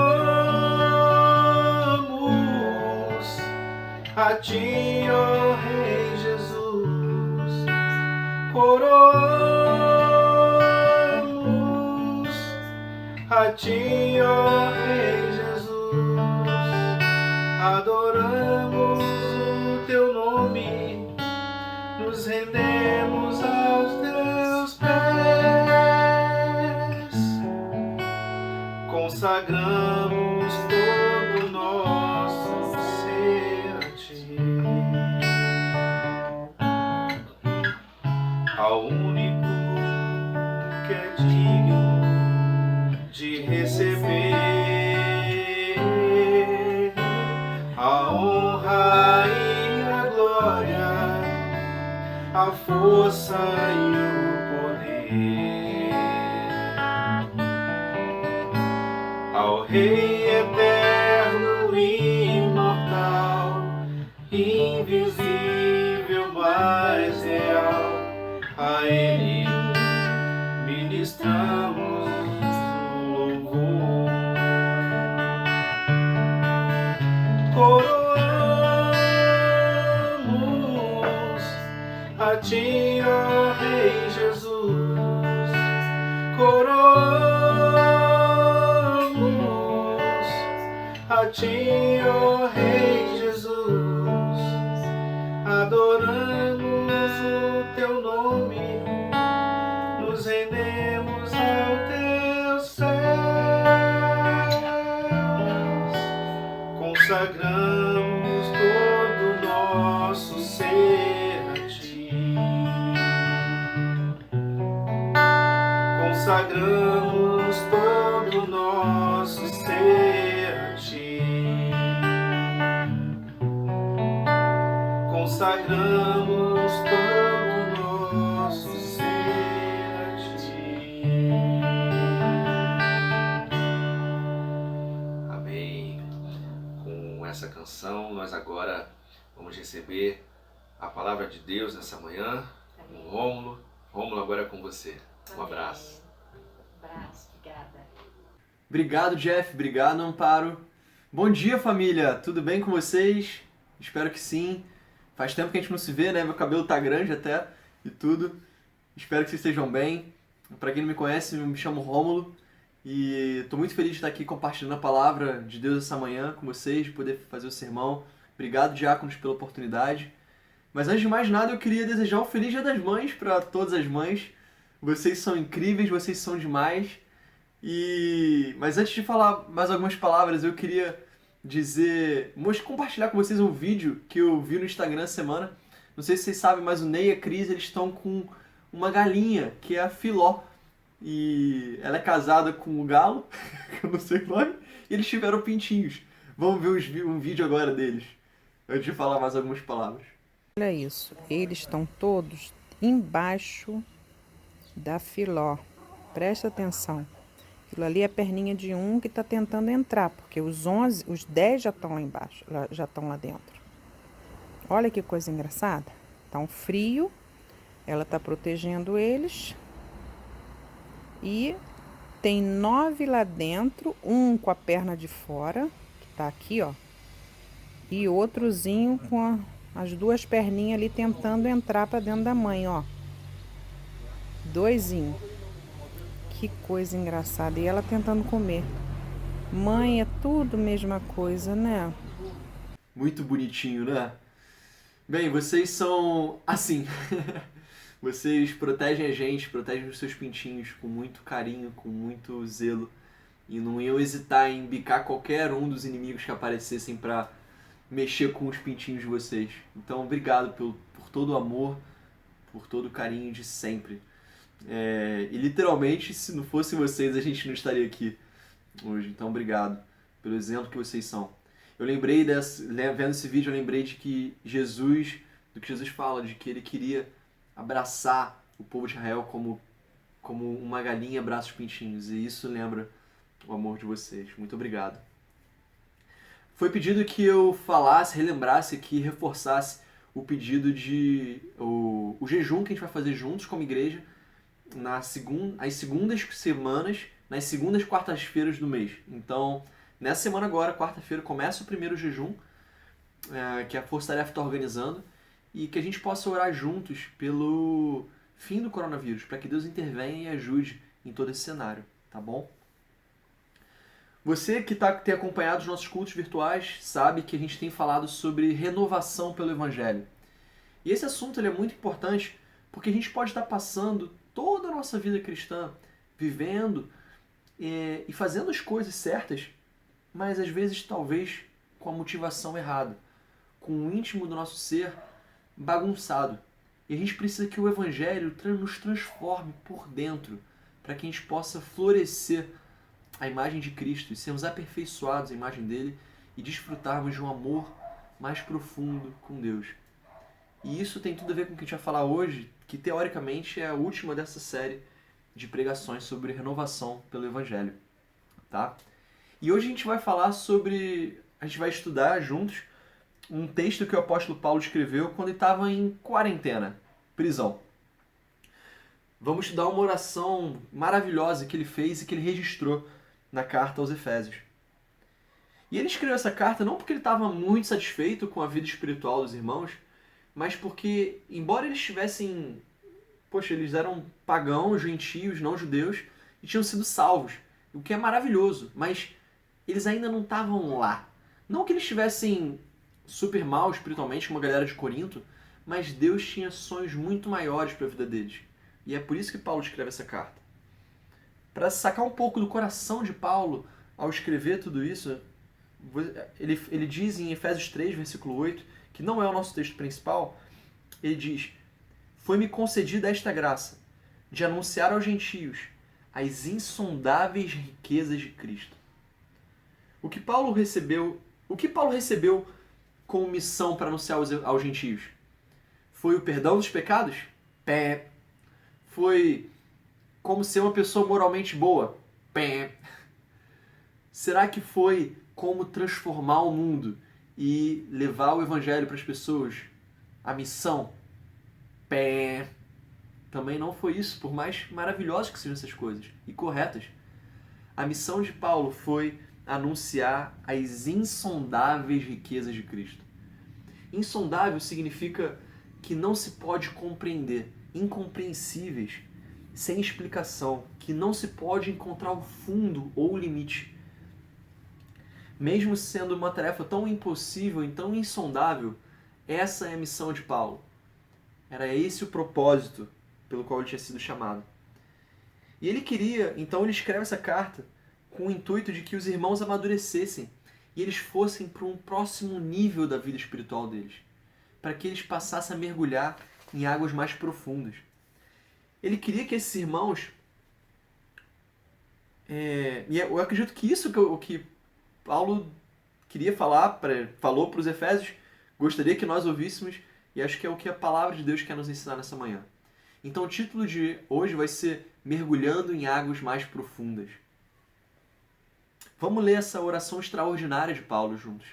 a Ti, ó Rei Jesus. Coroamos a Ti, ó Rei Jesus. Adoramos o Teu nome, nos rendemos aos Teus pés, consagramos todo o nosso ser a Ti. Ao único que é digno de receber a honra a força e o poder ao Rei eterno e imortal, invisível, mas real. A Ele ministramos louvor, coroamos a Ti, ó Rei Jesus, coroamos a Ti, ó Rei Jesus, adoramos o Teu nome, nos rendemos ao Teus céus, consagramos todo o nosso ser a Ti, consagramos todo o nosso ser a Ti, consagramos todo o nosso ser a Ti. Amém. Com essa canção, nós agora vamos receber a palavra de Deus nessa manhã. Com o Rômulo. Rômulo, agora é com você. Um abraço. Abraço, obrigada. Obrigado, Jeff. Obrigado, Amparo. Bom dia, família. Tudo bem com vocês? Espero que sim. Faz tempo que a gente não se vê, né? Meu cabelo tá grande até e tudo. Espero que vocês estejam bem. Para quem não me conhece, eu me chamo Rômulo e estou muito feliz de estar aqui compartilhando a palavra de Deus essa manhã com vocês, de poder fazer o sermão. Obrigado, diáconos, pela oportunidade. Mas antes de mais nada, eu queria desejar um feliz Dia das Mães para todas as mães. Vocês são incríveis, vocês são demais. Mas antes de falar mais algumas palavras, eu queria compartilhar com vocês um vídeo que eu vi no Instagram essa semana. Não sei se vocês sabem, mas o Ney e a Cris, eles estão com uma galinha, que é a Filó. E ela é casada com o Galo, que eu não sei qual, e eles tiveram pintinhos. Vamos ver um vídeo agora deles, antes de falar mais algumas palavras. Olha isso, eles estão todos embaixo da Filó. Presta atenção. Aquilo ali é a perninha de um que está tentando entrar, porque os 10 já estão lá embaixo, já estão lá dentro. Olha que coisa engraçada. Tá um frio, ela está protegendo eles. E tem 9 lá dentro, um com a perna de fora, que tá aqui, ó. E outrozinho com as 2 perninhas ali tentando entrar para dentro da mãe, ó. 2zinho. Que coisa engraçada. E ela tentando comer. Mãe, é tudo mesma coisa, né? Muito bonitinho, né? Bem, vocês são assim. Vocês protegem a gente, protegem os seus pintinhos com muito carinho, com muito zelo. E não iam hesitar em bicar qualquer um dos inimigos que aparecessem para mexer com os pintinhos de vocês. Então, obrigado por todo o amor, por todo o carinho de sempre. E literalmente, se não fossem vocês, a gente não estaria aqui hoje. Então, obrigado pelo exemplo que vocês são. Eu lembrei vendo esse vídeo, eu lembrei do que Jesus fala, de que ele queria abraçar o povo de Israel como uma galinha abraça os pintinhos. E isso lembra o amor de vocês. Muito obrigado. Foi pedido que eu relembrasse aqui, reforçasse o pedido o jejum que a gente vai fazer juntos como igreja as segundas semanas, nas segundas quartas-feiras do mês. Então, nessa semana agora, quarta-feira, começa o primeiro jejum que a Força Tarefa está organizando e que a gente possa orar juntos pelo fim do coronavírus, para que Deus intervenha e ajude em todo esse cenário, tá bom? Você que tem acompanhado os nossos cultos virtuais sabe que a gente tem falado sobre renovação pelo Evangelho. E esse assunto ele é muito importante porque a gente pode estar passando toda a nossa vida cristã, vivendo e fazendo as coisas certas, mas às vezes talvez com a motivação errada, com o íntimo do nosso ser bagunçado. E a gente precisa que o Evangelho nos transforme por dentro, para que a gente possa florescer a imagem de Cristo e sermos aperfeiçoados à imagem dele e desfrutarmos de um amor mais profundo com Deus. E isso tem tudo a ver com o que a gente vai falar hoje, que teoricamente é a última dessa série de pregações sobre renovação pelo Evangelho, tá? E hoje a gente vai falar sobre, a gente vai estudar juntos um texto que o apóstolo Paulo escreveu quando ele estava em quarentena, prisão. Vamos estudar uma oração maravilhosa que ele fez e que ele registrou na carta aos Efésios. E ele escreveu essa carta não porque ele estava muito satisfeito com a vida espiritual dos irmãos, mas porque, embora eles tivessem... Poxa, eles eram pagãos, gentios, não judeus, e tinham sido salvos, o que é maravilhoso, mas eles ainda não estavam lá. Não que eles estivessem super mal espiritualmente, como a galera de Corinto, mas Deus tinha sonhos muito maiores para a vida deles. E é por isso que Paulo escreve essa carta. Para sacar um pouco do coração de Paulo ao escrever tudo isso, ele diz em Efésios 3, versículo 8, que não é o nosso texto principal, ele diz: foi-me concedida esta graça, de anunciar aos gentios as insondáveis riquezas de Cristo. O que Paulo recebeu como missão para anunciar aos gentios? Foi o perdão dos pecados? Pé. Foi como ser uma pessoa moralmente boa? Pé. Será que foi como transformar o mundo e levar o evangelho para as pessoas? A missão? Pé. Também não foi isso, por mais maravilhosas que sejam essas coisas e corretas. A missão de Paulo foi anunciar as insondáveis riquezas de Cristo. Insondável significa que não se pode compreender, incompreensíveis, sem explicação, que não se pode encontrar o fundo ou o limite. Mesmo sendo uma tarefa tão impossível e tão insondável, essa é a missão de Paulo. Era esse o propósito pelo qual ele tinha sido chamado. E ele queria, então ele escreve essa carta com o intuito de que os irmãos amadurecessem e eles fossem para um próximo nível da vida espiritual deles, para que eles passassem a mergulhar em águas mais profundas. Ele queria que esses irmãos... E eu acredito que isso o que Paulo queria falou para os Efésios, gostaria que nós ouvíssemos, e acho que é o que a palavra de Deus quer nos ensinar nessa manhã. Então o título de hoje vai ser Mergulhando em Águas Mais Profundas. Vamos ler essa oração extraordinária de Paulo juntos.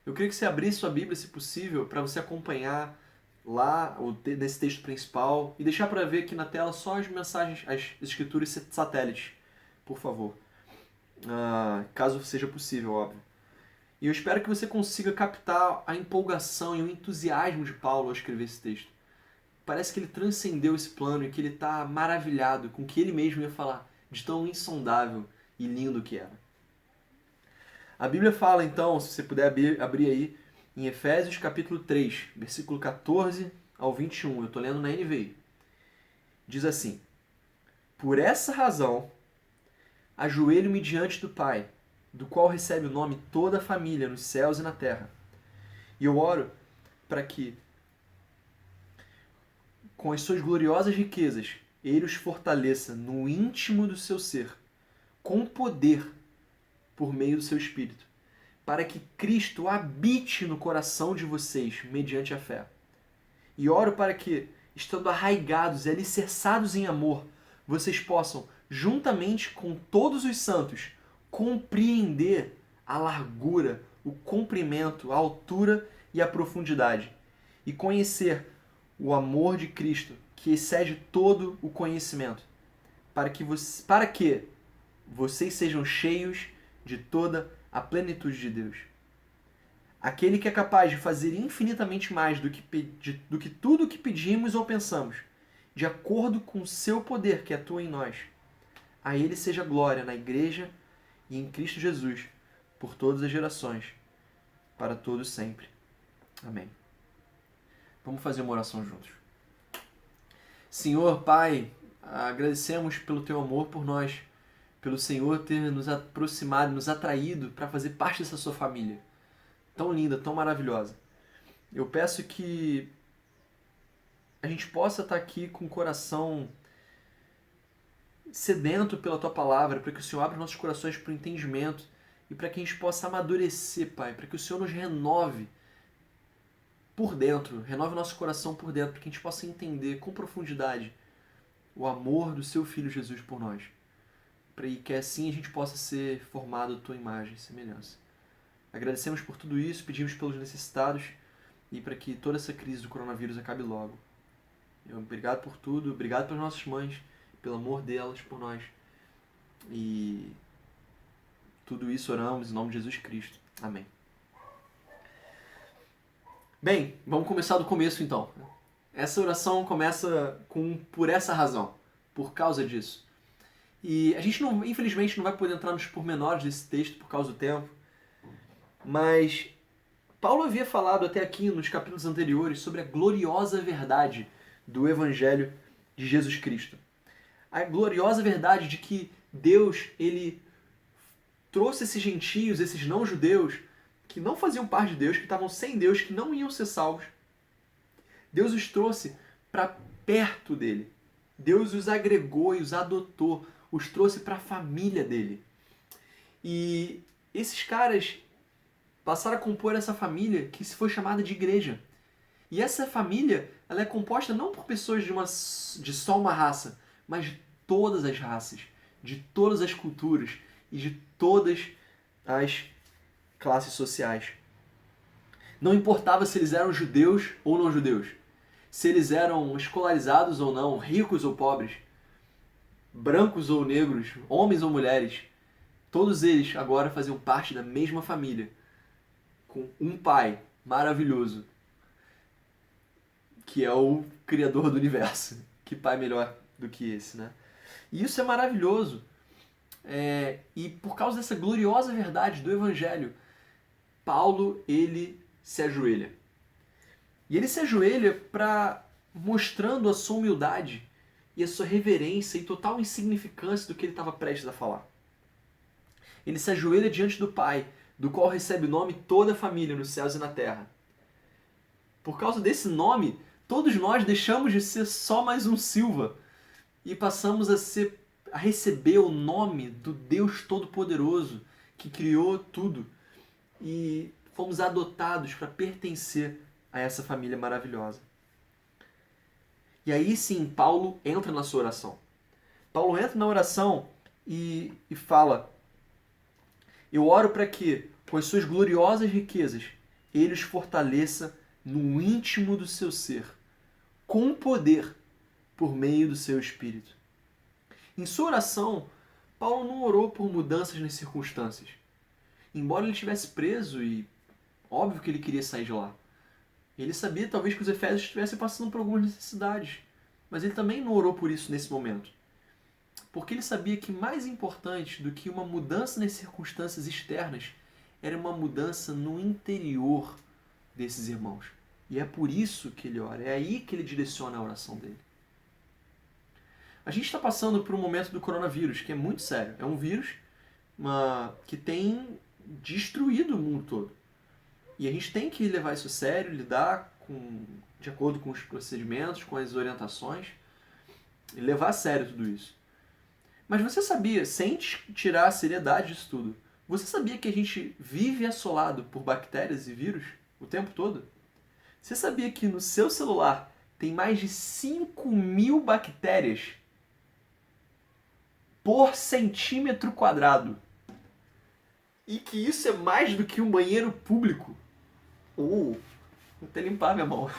Eu queria que você abrisse sua Bíblia, se possível, para você acompanhar lá nesse texto principal e deixar para ver aqui na tela só as mensagens, as escrituras satélites, por favor. Caso seja possível, óbvio. E eu espero que você consiga captar a empolgação e o entusiasmo de Paulo ao escrever esse texto. Parece que ele transcendeu esse plano e que ele está maravilhado com o que ele mesmo ia falar, de tão insondável e lindo que era. A Bíblia fala então, se você puder abrir aí, em Efésios capítulo 3, versículo 14 ao 21, eu estou lendo na NVI. Diz assim: por essa razão, ajoelho-me diante do Pai, do qual recebe o nome toda a família nos céus e na terra. E eu oro para que, com as suas gloriosas riquezas, ele os fortaleça no íntimo do seu ser, com poder, por meio do seu Espírito, para que Cristo habite no coração de vocês, mediante a fé. E oro para que, estando arraigados e alicerçados em amor, vocês possam, juntamente com todos os santos, compreender a largura, o comprimento, a altura e a profundidade, e conhecer o amor de Cristo, que excede todo o conhecimento, para que vocês sejam cheios de toda a plenitude de Deus. Aquele que é capaz de fazer infinitamente mais do que tudo o que pedimos ou pensamos, de acordo com o seu poder que atua em nós. A ele seja glória na Igreja e em Cristo Jesus, por todas as gerações, para todos sempre. Amém. Vamos fazer uma oração juntos. Senhor, Pai, agradecemos pelo Teu amor por nós, pelo Senhor ter nos aproximado, nos atraído para fazer parte dessa Sua família. Tão linda, tão maravilhosa. Eu peço que a gente possa estar aqui com o coração sedento pela Tua Palavra, para que o Senhor abra nossos corações para o entendimento e para que a gente possa amadurecer, Pai, para que o Senhor nos renove por dentro, renove o nosso coração por dentro, para que a gente possa entender com profundidade o amor do seu Filho Jesus por nós, para que assim a gente possa ser formado à tua imagem e semelhança. Agradecemos por tudo isso, pedimos pelos necessitados e para que toda essa crise do coronavírus acabe logo. Obrigado por tudo, obrigado pelas nossas mães, pelo amor delas por nós. E tudo isso oramos em nome de Jesus Cristo. Amém. Bem, vamos começar do começo então. Essa oração começa com por essa razão, por causa disso. E a gente infelizmente não vai poder entrar nos pormenores desse texto por causa do tempo, mas Paulo havia falado até aqui nos capítulos anteriores sobre a gloriosa verdade do Evangelho de Jesus Cristo. A gloriosa verdade de que Deus, ele trouxe esses gentios, esses não-judeus, que não faziam parte de Deus, que estavam sem Deus, que não iam ser salvos. Deus os trouxe para perto dele. Deus os agregou e os adotou, os trouxe para a família dele. E esses caras passaram a compor essa família que se foi chamada de igreja. E essa família, ela é composta não por pessoas de só uma raça, mas de todas as raças, de todas as culturas e de todas as classes sociais. Não importava se eles eram judeus ou não judeus, se eles eram escolarizados ou não, ricos ou pobres, brancos ou negros, homens ou mulheres, todos eles agora faziam parte da mesma família, com um pai maravilhoso, que é o Criador do universo. Que pai melhor do que esse, né? E isso é maravilhoso. E por causa dessa gloriosa verdade do Evangelho, Paulo, ele se ajoelha. E ele se ajoelha mostrando a sua humildade e a sua reverência e total insignificância do que ele estava prestes a falar. Ele se ajoelha diante do Pai, do qual recebe o nome toda a família nos céus e na terra. Por causa desse nome, todos nós deixamos de ser só mais um Silva e passamos a receber o nome do Deus Todo-Poderoso que criou tudo e fomos adotados para pertencer a essa família maravilhosa. E aí sim, Paulo entra na sua oração. Paulo entra na oração e fala: eu oro para que, com as suas gloriosas riquezas, ele os fortaleça no íntimo do seu ser, com poder, por meio do seu Espírito. Em sua oração, Paulo não orou por mudanças nas circunstâncias. Embora ele estivesse preso e óbvio que ele queria sair de lá. Ele sabia talvez que os efésios estivessem passando por algumas necessidades, mas ele também não orou por isso nesse momento. Porque ele sabia que mais importante do que uma mudança nas circunstâncias externas era uma mudança no interior desses irmãos. E é por isso que ele ora, é aí que ele direciona a oração dele. A gente está passando por um momento do coronavírus que é muito sério. É um vírus que tem destruído o mundo todo. E a gente tem que levar isso a sério, lidar de acordo com os procedimentos, com as orientações, e levar a sério tudo isso. Mas você sabia, sem tirar a seriedade disso tudo, você sabia que a gente vive assolado por bactérias e vírus o tempo todo? Você sabia que no seu celular tem mais de 5.000 bactérias por centímetro quadrado? E que isso é mais do que um banheiro público? Vou até limpar minha mão.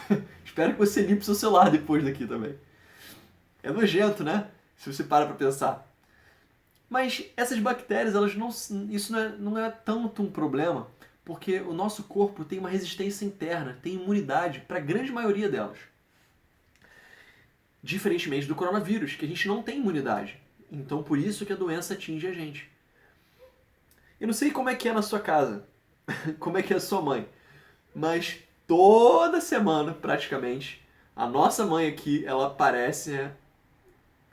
Espero que você limpe seu celular depois daqui também. É nojento, né? Se você para pensar. Mas essas bactérias, isso não é tanto um problema, porque o nosso corpo tem uma resistência interna, tem imunidade para a grande maioria delas. Diferentemente do coronavírus, que a gente não tem imunidade. Então por isso que a doença atinge a gente. Eu não sei como é que é na sua casa, como é que é a sua mãe, mas toda semana, praticamente, a nossa mãe aqui, ela aparece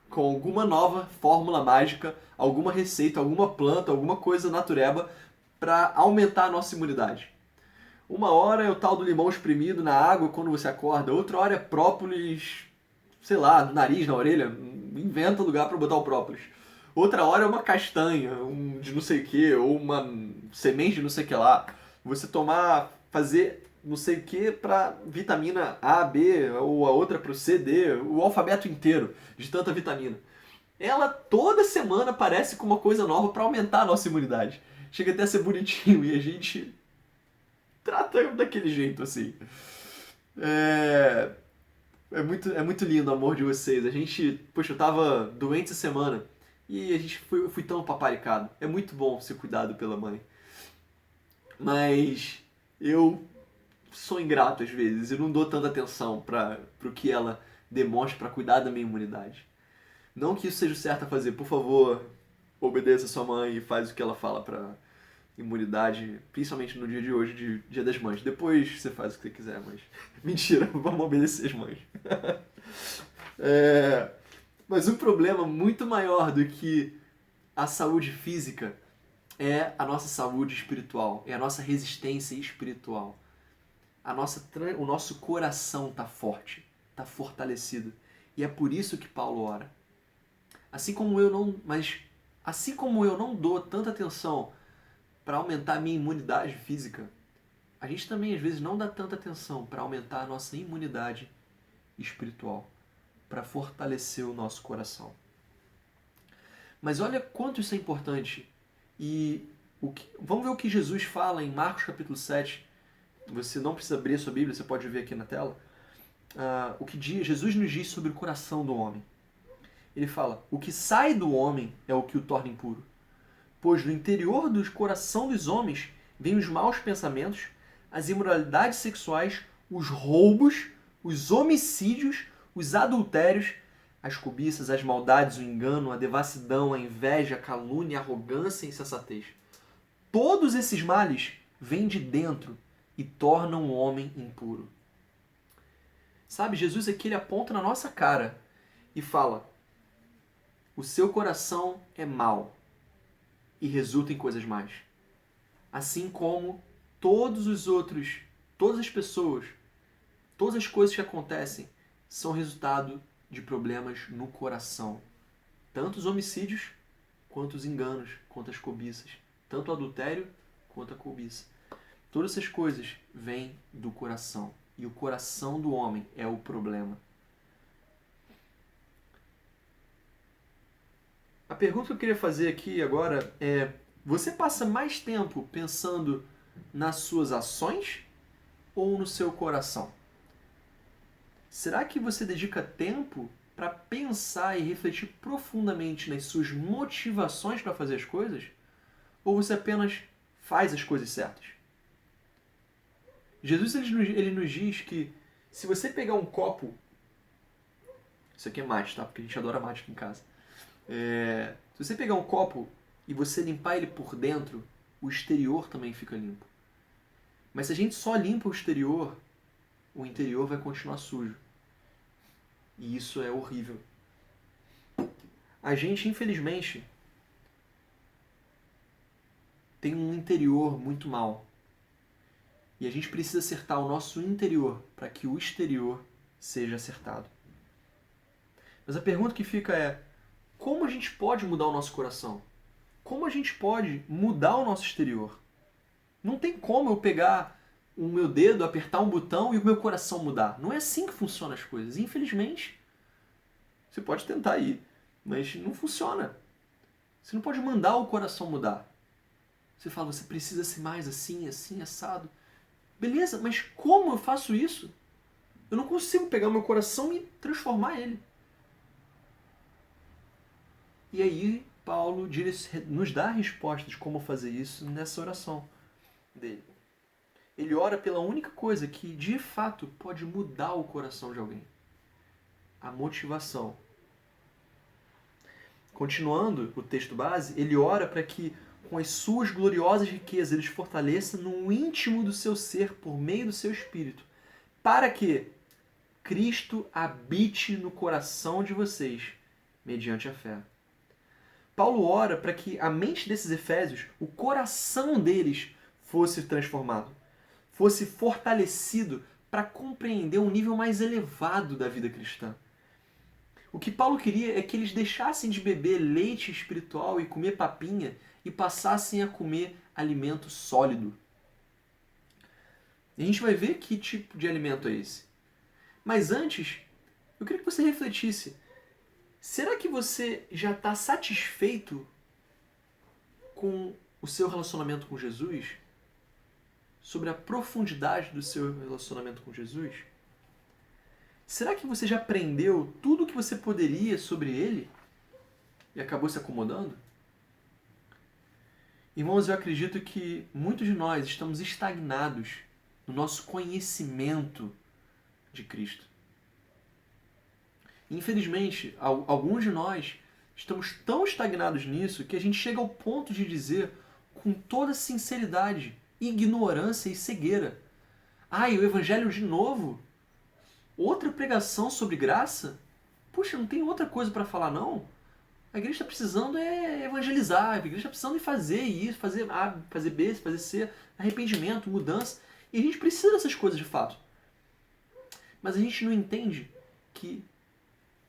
com alguma nova fórmula mágica, alguma receita, alguma planta, alguma coisa natureba para aumentar a nossa imunidade. Uma hora é o tal do limão espremido na água quando você acorda, outra hora é própolis, sei lá, do nariz, na orelha, inventa lugar para botar o própolis. Outra hora é uma castanha, de não sei o que, ou uma semente de não sei o que lá. Você fazer não sei o que para vitamina A, B, ou a outra para o C, D, o alfabeto inteiro de tanta vitamina. Ela toda semana aparece com uma coisa nova para aumentar a nossa imunidade. Chega até a ser bonitinho e a gente trata daquele jeito assim. É muito lindo o amor de vocês. Eu tava doente essa semana e eu fui tão paparicado. É muito bom ser cuidado pela mãe. Mas eu sou ingrato às vezes, eu não dou tanta atenção para o que ela demonstra para cuidar da minha imunidade. Não que isso seja o certo a fazer, por favor, obedeça a sua mãe e faz o que ela fala para imunidade, principalmente no dia de hoje, Dia das Mães. Depois você faz o que você quiser, mas mentira, vamos obedecer as mães. Mas um problema muito maior do que a saúde física é a nossa saúde espiritual, é a nossa resistência espiritual. O nosso coração está forte, está fortalecido. E é por isso que Paulo ora. Assim como eu não dou tanta atenção para aumentar a minha imunidade física, a gente também às vezes não dá tanta atenção para aumentar a nossa imunidade espiritual, para fortalecer o nosso coração. Mas olha quanto isso é importante. E vamos ver o que Jesus fala em Marcos capítulo 7. Você não precisa abrir a sua Bíblia, você pode ver aqui na tela. O que Jesus nos diz sobre o coração do homem. Ele fala: o que sai do homem é o que o torna impuro. Pois do interior do coração dos homens vêm os maus pensamentos, as imoralidades sexuais, os roubos, os homicídios, os adultérios, as cobiças, as maldades, o engano, a devassidão, a inveja, a calúnia, a arrogância e a insensatez. Todos esses males vêm de dentro e tornam o homem impuro. Sabe, Jesus aqui ele aponta na nossa cara e fala: o seu coração é mau e resulta em coisas más. Assim como todas as pessoas, todas as coisas que acontecem são resultado de problemas no coração. Tanto os homicídios, quanto os enganos, quanto as cobiças. Tanto o adultério, quanto a cobiça. Todas essas coisas vêm do coração. E o coração do homem é o problema. A pergunta que eu queria fazer aqui agora é: você passa mais tempo pensando nas suas ações ou no seu coração? Será que você dedica tempo para pensar e refletir profundamente nas suas motivações para fazer as coisas? Ou você apenas faz as coisas certas? Jesus ele nos diz que se você pegar um copo... Isso aqui é mate, tá? Porque a gente adora mate aqui em casa. Se você pegar um copo e você limpar ele por dentro, o exterior também fica limpo. Mas se a gente só limpa o exterior, o interior vai continuar sujo. E isso é horrível. A gente, infelizmente, tem um interior muito mau. E a gente precisa acertar o nosso interior para que o exterior seja acertado. Mas a pergunta que fica é: como a gente pode mudar o nosso coração? Como a gente pode mudar o nosso exterior? Não tem como eu pegar o meu dedo, apertar um botão e o meu coração mudar. Não é assim que funcionam as coisas. Infelizmente, você pode tentar ir, mas não funciona. Você não pode mandar o coração mudar. Você fala: você precisa ser mais assim, assim, assado. Beleza, mas como eu faço isso? Eu não consigo pegar o meu coração e transformar ele. E aí, Paulo nos dá a resposta de como fazer isso nessa oração dele. Ele ora pela única coisa que, de fato, pode mudar o coração de alguém. A motivação. Continuando o texto base, ele ora para que, com as suas gloriosas riquezas, ele os fortaleça no íntimo do seu ser, por meio do seu espírito, para que Cristo habite no coração de vocês, mediante a fé. Paulo ora para que a mente desses efésios, o coração deles, fosse transformado, fosse fortalecido para compreender um nível mais elevado da vida cristã. O que Paulo queria é que eles deixassem de beber leite espiritual e comer papinha e passassem a comer alimento sólido. E a gente vai ver que tipo de alimento é esse. Mas antes, eu queria que você refletisse. Será que você já está satisfeito com o seu relacionamento com Jesus? Sobre a profundidade do seu relacionamento com Jesus? Será que você já aprendeu tudo o que você poderia sobre ele e acabou se acomodando? Irmãos, eu acredito que muitos de nós estamos estagnados no nosso conhecimento de Cristo. Infelizmente, alguns de nós estamos tão estagnados nisso que a gente chega ao ponto de dizer com toda sinceridade, ignorância e cegueira: ai, o Evangelho de novo? Outra pregação sobre graça? Puxa, não tem outra coisa para falar não? A igreja está precisando evangelizar, a igreja está precisando fazer isso, fazer A, fazer B, fazer C, arrependimento, mudança. E a gente precisa dessas coisas de fato. Mas a gente não entende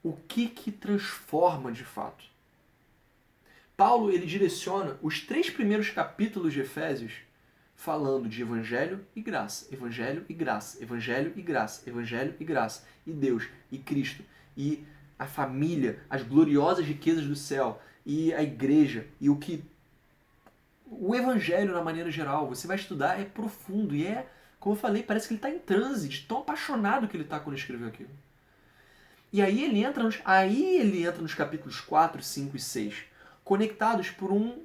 o que transforma de fato. Paulo, ele direciona os 3 primeiros capítulos de Efésios falando de evangelho e graça, evangelho e graça, evangelho e graça, evangelho e graça, e Deus, e Cristo, e a família, as gloriosas riquezas do céu, e a igreja, e o evangelho na maneira geral. Você vai estudar, é profundo, e como eu falei, parece que ele está em transe, de tão apaixonado que ele está quando escreveu aquilo. E aí ele entra nos capítulos 4, 5 e 6, conectados por um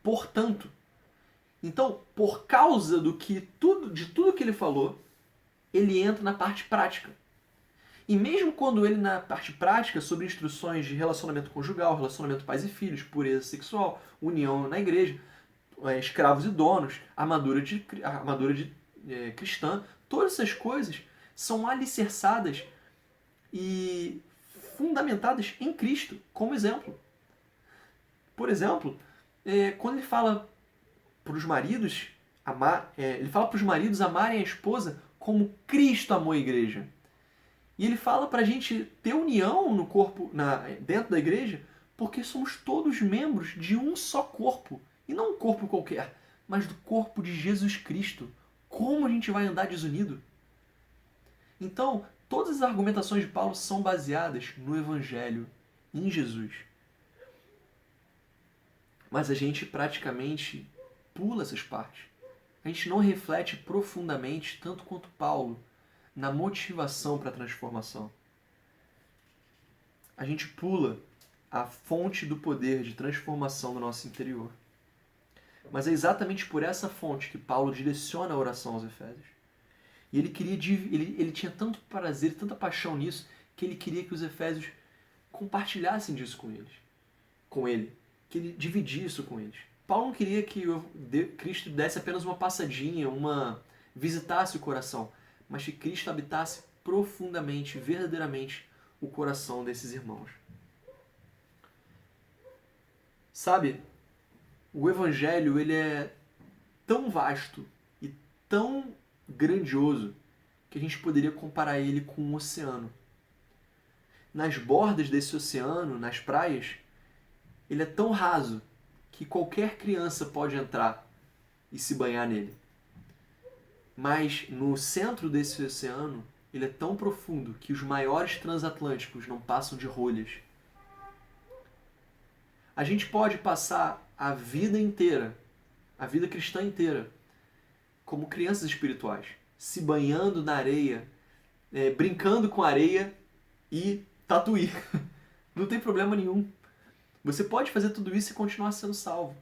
portanto. Então, por causa de tudo que ele falou, ele entra na parte prática. E mesmo quando ele, na parte prática, sobre instruções de relacionamento conjugal, relacionamento pais e filhos, pureza sexual, união na igreja, escravos e donos, armadura cristã, todas essas coisas são alicerçadas e fundamentadas em Cristo, como exemplo. Por exemplo, quando ele fala para os maridos amarem a esposa como Cristo amou a igreja. E ele fala para a gente ter união no corpo, dentro da igreja, porque somos todos membros de um só corpo. E não um corpo qualquer, mas do corpo de Jesus Cristo. Como a gente vai andar desunido? Então, todas as argumentações de Paulo são baseadas no Evangelho, em Jesus. Mas a gente praticamente pula essas partes. A gente não reflete profundamente, tanto quanto Paulo, na motivação para a transformação. A gente pula a fonte do poder de transformação do nosso interior. Mas é exatamente por essa fonte que Paulo direciona a oração aos Efésios. E ele tinha tanto prazer, tanta paixão nisso, que ele queria que os Efésios compartilhassem disso com ele, que ele dividisse isso com eles. Paulo não queria que Cristo desse apenas uma passadinha, visitasse o coração, mas que Cristo habitasse profundamente, verdadeiramente, o coração desses irmãos. Sabe, o Evangelho ele é tão vasto e tão grandioso que a gente poderia comparar ele com um oceano. Nas bordas desse oceano, nas praias, ele é tão raso que qualquer criança pode entrar e se banhar nele. Mas no centro desse oceano, ele é tão profundo que os maiores transatlânticos não passam de rolhas. A gente pode passar a vida inteira, a vida cristã inteira, como crianças espirituais, se banhando na areia, brincando com areia e tatuí. Não tem problema nenhum. Você pode fazer tudo isso e continuar sendo salvo.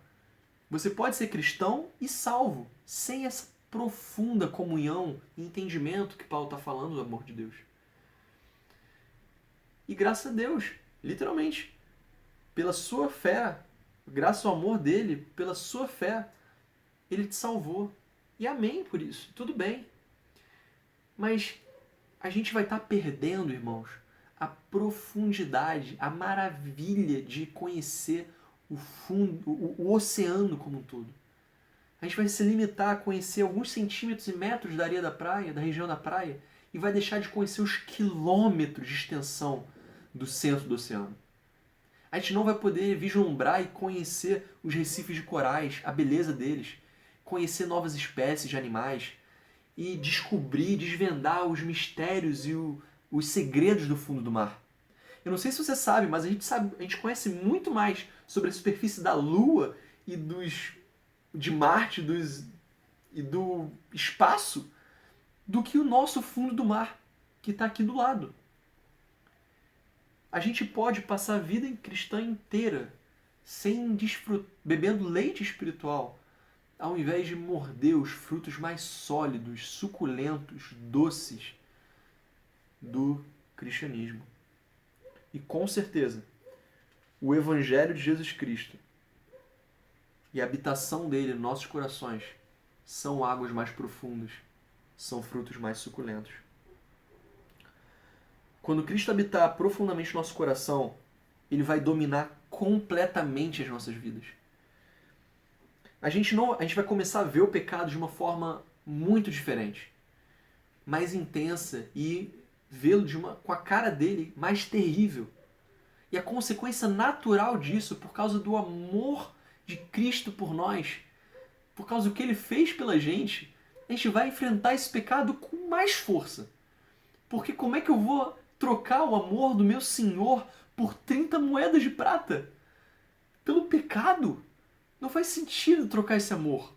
Você pode ser cristão e salvo, sem essa profunda comunhão e entendimento que Paulo está falando do amor de Deus. E graças a Deus, literalmente, pela sua fé, graças ao amor dele, pela sua fé, ele te salvou. E amém por isso, tudo bem. Mas a gente vai estar perdendo, irmãos, a profundidade, a maravilha de conhecer o fundo, o oceano como um todo. A gente vai se limitar a conhecer alguns centímetros e metros da areia da praia, da região da praia, e vai deixar de conhecer os quilômetros de extensão do centro do oceano. A gente não vai poder vislumbrar e conhecer os recifes de corais, a beleza deles, conhecer novas espécies de animais, e descobrir, desvendar os mistérios e os segredos do fundo do mar. Eu não sei se você sabe, mas a gente conhece muito mais sobre a superfície da Lua e de Marte e do espaço do que o nosso fundo do mar, que está aqui do lado. A gente pode passar a vida cristã inteira sem bebendo leite espiritual, ao invés de morder os frutos mais sólidos, suculentos, doces do cristianismo. E com certeza, o Evangelho de Jesus Cristo e a habitação dele em nossos corações são águas mais profundas, são frutos mais suculentos. Quando Cristo habitar profundamente no nosso coração, ele vai dominar completamente as nossas vidas. A gente vai começar a ver o pecado de uma forma muito diferente, mais intensa, e vê-lo com a cara dele mais terrível. E a consequência natural disso, por causa do amor de Cristo por nós, por causa do que ele fez pela gente, a gente vai enfrentar esse pecado com mais força. Porque como é que eu vou trocar o amor do meu Senhor por 30 moedas de prata? Pelo pecado? Não faz sentido trocar esse amor.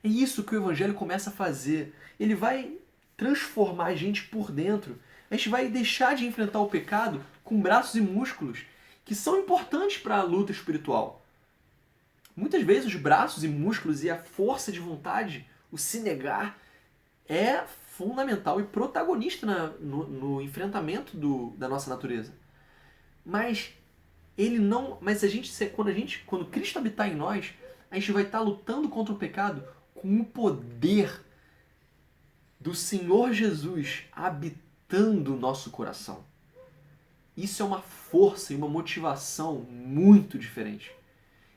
É isso que o Evangelho começa a fazer. Ele vai transformar a gente por dentro. A gente vai deixar de enfrentar o pecado com braços e músculos que são importantes para a luta espiritual. Muitas vezes os braços e músculos e a força de vontade, o se negar, é fundamental e protagonista no enfrentamento da nossa natureza. Mas quando Cristo habitar em nós, a gente vai estar lutando contra o pecado com o poder do Senhor Jesus habitando o nosso coração. Isso é uma força e uma motivação muito diferente.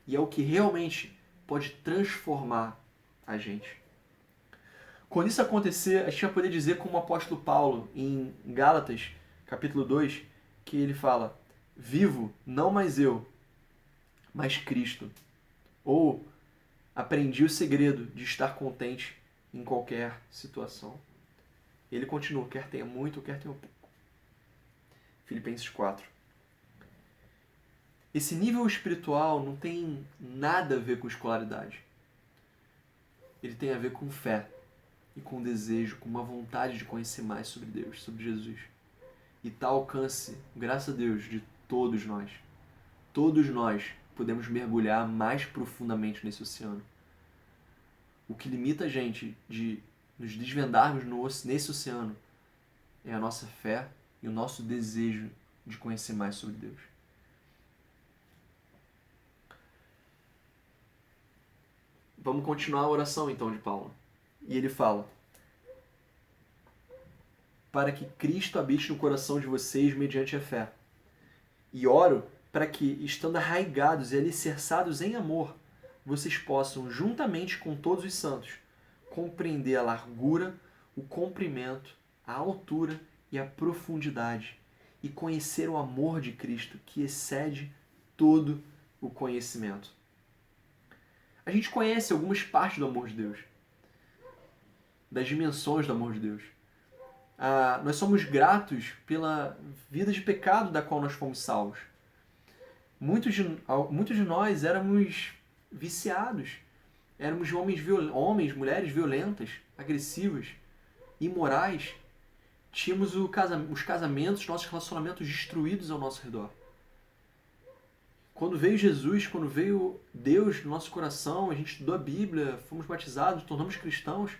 E é o que realmente pode transformar a gente. Quando isso acontecer, a gente vai poder dizer como o apóstolo Paulo, em Gálatas, capítulo 2, que ele fala: vivo, não mais eu, mas Cristo. Ou aprendi o segredo de estar contente em qualquer situação. Ele continua, quer tenha muito, quer tenha pouco. Filipenses 4. Esse nível espiritual não tem nada a ver com escolaridade. Ele tem a ver com fé e com desejo, com uma vontade de conhecer mais sobre Deus, sobre Jesus. E está ao alcance, graças a Deus, de todos nós. Todos nós podemos mergulhar mais profundamente nesse oceano. O que limita a gente de nos desvendarmos nesse oceano é a nossa fé e o nosso desejo de conhecer mais sobre Deus. Vamos continuar a oração então de Paulo. E ele fala: para que Cristo habite no coração de vocês mediante a fé. E oro para que, estando arraigados e alicerçados em amor, vocês possam, juntamente com todos os santos, compreender a largura, o comprimento, a altura e a profundidade, e conhecer o amor de Cristo, que excede todo o conhecimento. A gente conhece algumas partes do amor de Deus, das dimensões do amor de Deus. Nós somos gratos pela vida de pecado da qual nós fomos salvos. Muitos de nós éramos viciados, éramos homens, mulheres violentas, agressivas, imorais. Tínhamos os casamentos, nossos relacionamentos destruídos ao nosso redor. Quando veio Jesus, quando veio Deus no nosso coração, a gente estudou a Bíblia, fomos batizados, tornamos cristãos,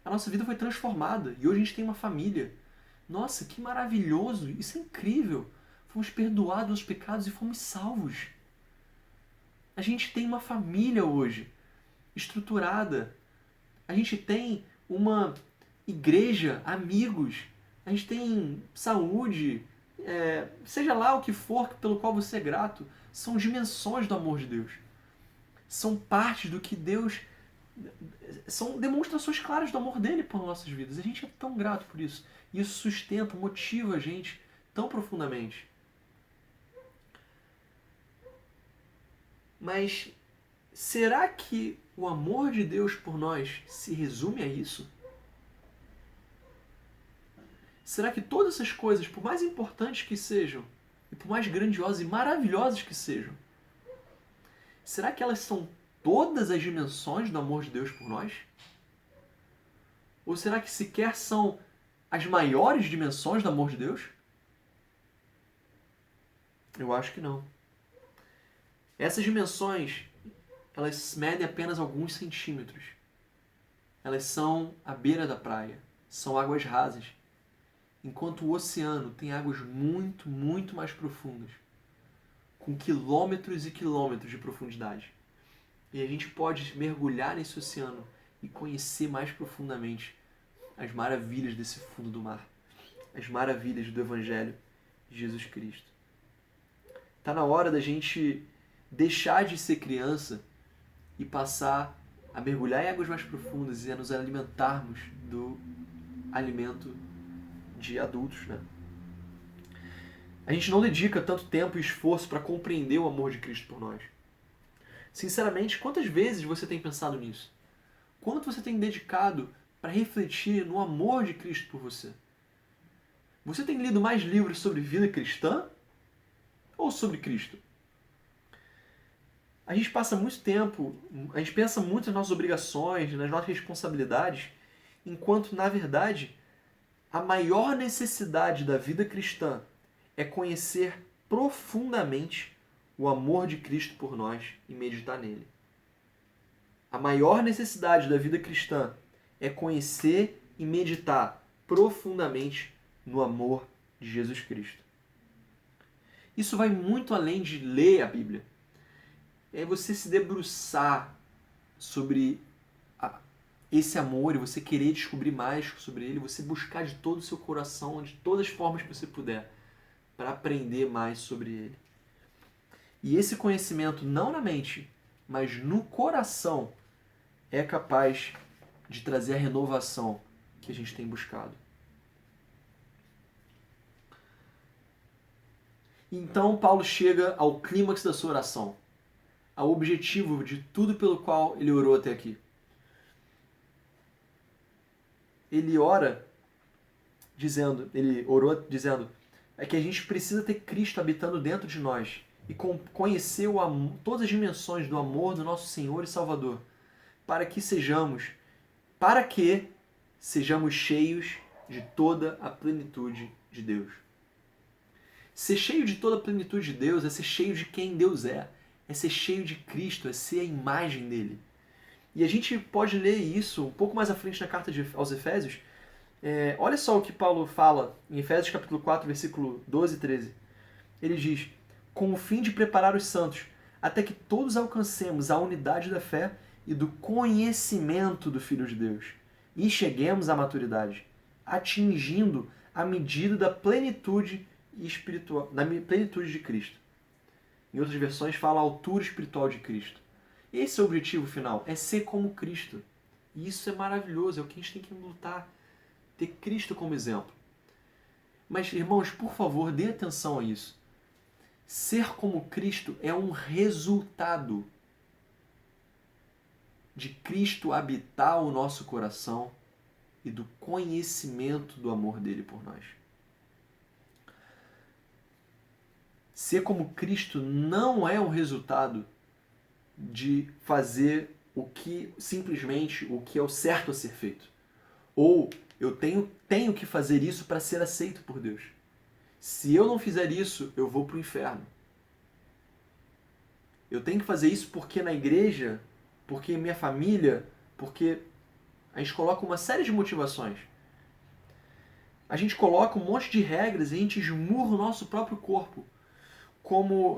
a nossa vida foi transformada e hoje a gente tem uma família. Nossa, que maravilhoso! Isso é incrível! Fomos perdoados dos pecados e fomos salvos. A gente tem uma família hoje, estruturada. A gente tem uma igreja, amigos. A gente tem saúde, seja lá o que for pelo qual você é grato. São dimensões do amor de Deus. São partes do que Deus... São demonstrações claras do amor dele por nossas vidas. A gente é tão grato por isso. E isso sustenta, motiva a gente tão profundamente. Mas será que o amor de Deus por nós se resume a isso? Será que todas essas coisas, por mais importantes que sejam, e por mais grandiosas e maravilhosas que sejam, será que elas são todas as dimensões do amor de Deus por nós? Ou será que sequer são as maiores dimensões do amor de Deus? Eu acho que não. Essas dimensões, elas medem apenas alguns centímetros. Elas são à beira da praia, são águas rasas. Enquanto o oceano tem águas muito, muito mais profundas, com quilômetros e quilômetros de profundidade. E a gente pode mergulhar nesse oceano e conhecer mais profundamente as maravilhas desse fundo do mar, as maravilhas do Evangelho de Jesus Cristo. Está na hora da gente deixar de ser criança e passar a mergulhar em águas mais profundas e a nos alimentarmos do alimento de adultos, né? A gente não dedica tanto tempo e esforço para compreender o amor de Cristo por nós. Sinceramente, quantas vezes você tem pensado nisso? Quanto você tem dedicado para refletir no amor de Cristo por você? Você tem lido mais livros sobre vida cristã ou sobre Cristo? A gente passa muito tempo, a gente pensa muito nas nossas obrigações, nas nossas responsabilidades, enquanto, na verdade, a maior necessidade da vida cristã é conhecer profundamente o amor de Cristo por nós e meditar nele. A maior necessidade da vida cristã é conhecer e meditar profundamente no amor de Jesus Cristo. Isso vai muito além de ler a Bíblia. É você se debruçar sobre esse amor e você querer descobrir mais sobre ele, você buscar de todo o seu coração, de todas as formas que você puder, para aprender mais sobre ele. E esse conhecimento, não na mente, mas no coração, é capaz de trazer a renovação que a gente tem buscado. Então Paulo chega ao clímax da sua oração, ao objetivo de tudo pelo qual ele orou até aqui. Ele orou dizendo que a gente precisa ter Cristo habitando dentro de nós e conhecer o amor, todas as dimensões do amor do nosso Senhor e Salvador, para que sejamos cheios de toda a plenitude de Deus. Ser cheio de toda a plenitude de Deus é ser cheio de quem Deus é ser cheio de Cristo, é ser a imagem dele. E a gente pode ler isso um pouco mais à frente na carta aos Efésios. Olha só o que Paulo fala em Efésios capítulo 4, versículo 12 e 13. Ele diz: com o fim de preparar os santos, até que todos alcancemos a unidade da fé e do conhecimento do Filho de Deus, e cheguemos à maturidade, atingindo a medida da plenitude espiritual, da plenitude de Cristo. Em outras versões fala a altura espiritual de Cristo. Esse é o objetivo final, é ser como Cristo. E isso é maravilhoso, é o que a gente tem que lutar, ter Cristo como exemplo. Mas, irmãos, por favor, dê atenção a isso. Ser como Cristo é um resultado de Cristo habitar o nosso coração e do conhecimento do amor dele por nós. Ser como Cristo não é um resultado de fazer simplesmente o que é o certo a ser feito. Ou eu tenho que fazer isso para ser aceito por Deus. Se eu não fizer isso, eu vou para o inferno. Eu tenho que fazer isso porque na igreja, porque minha família, porque a gente coloca uma série de motivações. A gente coloca um monte de regras e a gente esmurra o nosso próprio corpo.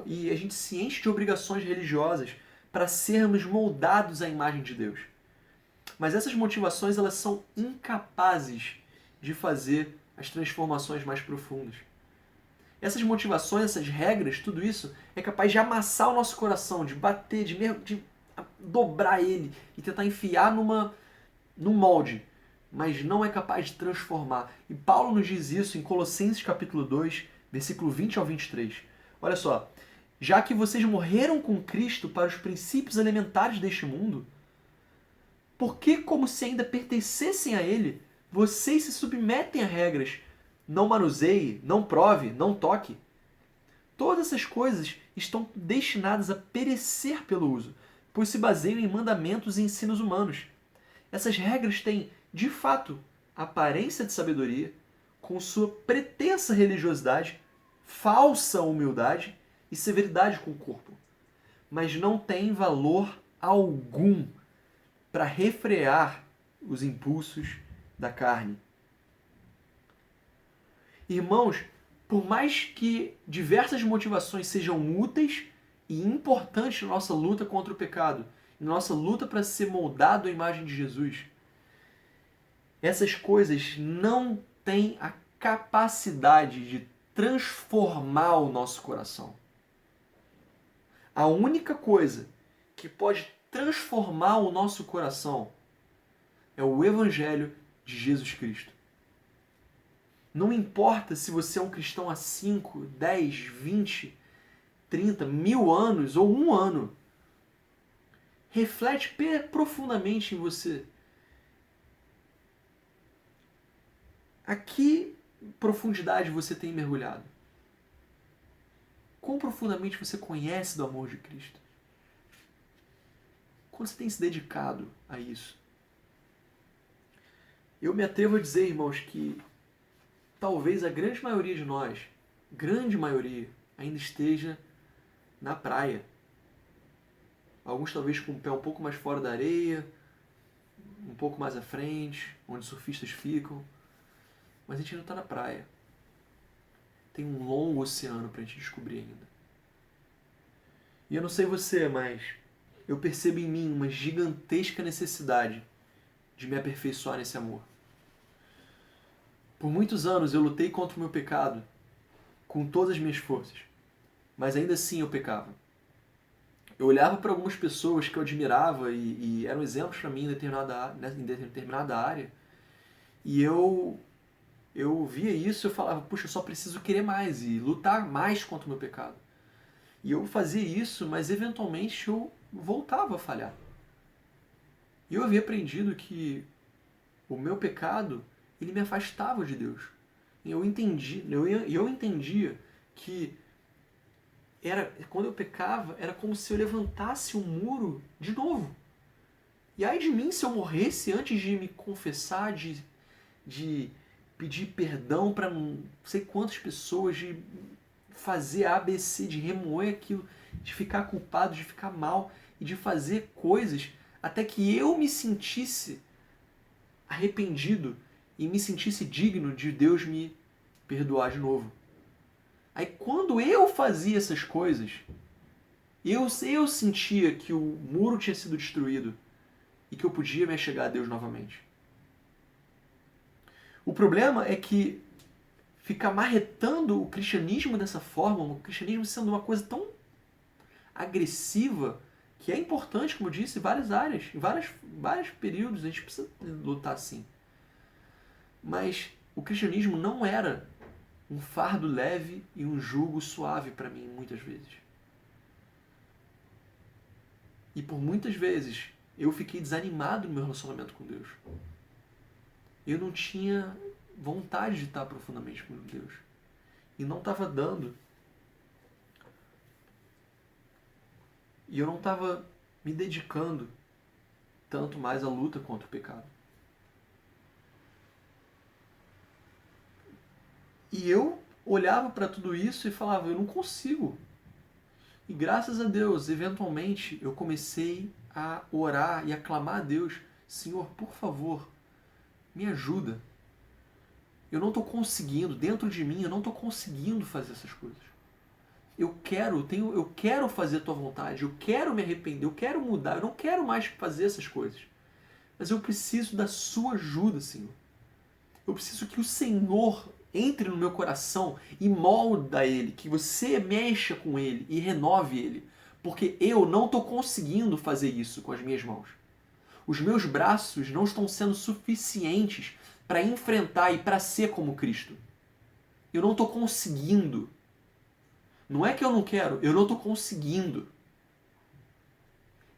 E a gente se enche de obrigações religiosas para sermos moldados à imagem de Deus. Mas essas motivações, elas são incapazes de fazer as transformações mais profundas. Essas motivações, essas regras, tudo isso é capaz de amassar o nosso coração, de bater, de dobrar ele e tentar enfiar num molde, mas não é capaz de transformar. E Paulo nos diz isso em Colossenses capítulo 2, versículo 20 ao 23. Olha só, já que vocês morreram com Cristo para os princípios elementares deste mundo, por que, como se ainda pertencessem a ele, vocês se submetem a regras? Não manuseie, não prove, não toque. Todas essas coisas estão destinadas a perecer pelo uso, pois se baseiam em mandamentos e ensinos humanos. Essas regras têm, de fato, aparência de sabedoria, com sua pretensa religiosidade, falsa humildade e severidade com o corpo, mas não têm valor algum para refrear os impulsos da carne. Irmãos, por mais que diversas motivações sejam úteis e importantes na nossa luta contra o pecado, na nossa luta para ser moldado à imagem de Jesus, essas coisas não têm a capacidade de transformar o nosso coração. A única coisa que pode transformar o nosso coração é o Evangelho de Jesus Cristo. Não importa se você é um cristão há 5, 10, 20, 30, 1000 anos ou 1 ano. Reflete profundamente em você. A que profundidade você tem mergulhado? Quão profundamente você conhece do amor de Cristo? Quando você tem se dedicado a isso? Eu me atrevo a dizer, irmãos, que talvez a grande maioria de nós, grande maioria, ainda esteja na praia. Alguns talvez com o pé um pouco mais fora da areia, um pouco mais à frente, onde os surfistas ficam. Mas a gente ainda está na praia. Tem um longo oceano para a gente descobrir ainda. E eu não sei você, mas eu percebo em mim uma gigantesca necessidade de me aperfeiçoar nesse amor. Por muitos anos eu lutei contra o meu pecado com todas as minhas forças, mas ainda assim eu pecava. Eu olhava para algumas pessoas que eu admirava e eram exemplos para mim em determinada área, e eu via isso e eu falava, puxa, eu só preciso querer mais e lutar mais contra o meu pecado. E eu fazia isso, mas eventualmente eu voltava a falhar. E eu havia aprendido que o meu pecado, ele me afastava de Deus. E eu entendia que quando eu pecava, era como se eu levantasse um muro de novo. E ai de mim se eu morresse antes de me confessar, de pedir perdão para não sei quantas pessoas, de fazer ABC, de remoer aquilo, de ficar culpado, de ficar mal e de fazer coisas até que eu me sentisse arrependido e me sentisse digno de Deus me perdoar de novo. Aí quando eu fazia essas coisas, eu sentia que o muro tinha sido destruído e que eu podia me achegar a Deus novamente. O problema é que ficar marretando o cristianismo dessa forma, o cristianismo sendo uma coisa tão agressiva, que é importante, como eu disse, em várias áreas, em vários períodos, a gente precisa lutar assim. Mas o cristianismo não era um fardo leve e um jugo suave para mim, muitas vezes. E por muitas vezes eu fiquei desanimado no meu relacionamento com Deus. Eu não tinha vontade de estar profundamente com Deus. E não estava dando. E eu não estava me dedicando tanto mais à luta contra o pecado. E eu olhava para tudo isso e falava, eu não consigo. E graças a Deus, eventualmente, eu comecei a orar e a clamar a Deus, Senhor, por favor, me ajuda. Eu não estou conseguindo, dentro de mim, eu não estou conseguindo fazer essas coisas. Eu quero fazer a tua vontade, eu quero me arrepender, eu quero mudar, eu não quero mais fazer essas coisas. Mas eu preciso da sua ajuda, Senhor. Eu preciso que o Senhor entre no meu coração e molda ele, que você mexa com ele e renove ele, porque eu não estou conseguindo fazer isso com as minhas mãos. Os meus braços não estão sendo suficientes para enfrentar e para ser como Cristo. Eu não estou conseguindo. Não é que eu não quero, eu não estou conseguindo.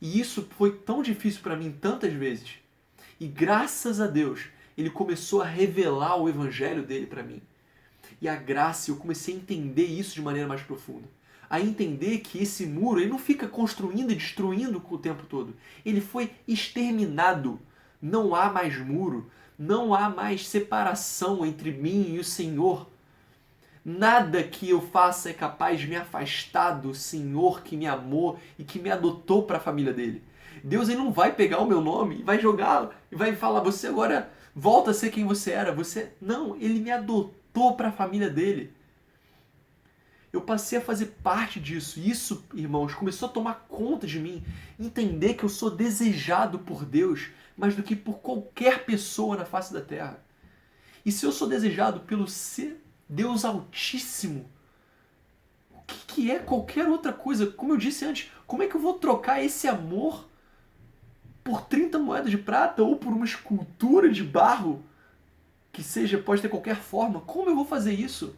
E isso foi tão difícil para mim tantas vezes. E graças a Deus, ele começou a revelar o evangelho dele para mim. E a graça, eu comecei a entender isso de maneira mais profunda. A entender que esse muro, ele não fica construindo e destruindo o tempo todo. Ele foi exterminado. Não há mais muro, não há mais separação entre mim e o Senhor. Nada que eu faça é capaz de me afastar do Senhor que me amou e que me adotou para a família dele. Deus, ele não vai pegar o meu nome e vai jogar e vai falar, você agora volta a ser quem você era. Não, ele me adotou para a família dele. Eu passei a fazer parte disso. Isso, irmãos, começou a tomar conta de mim. Entender que eu sou desejado por Deus mais do que por qualquer pessoa na face da terra. E se eu sou desejado pelo Deus Altíssimo, o que é qualquer outra coisa? Como eu disse antes, como é que eu vou trocar esse amor por 30 moedas de prata ou por uma escultura de barro que pode ter qualquer forma? Como eu vou fazer isso?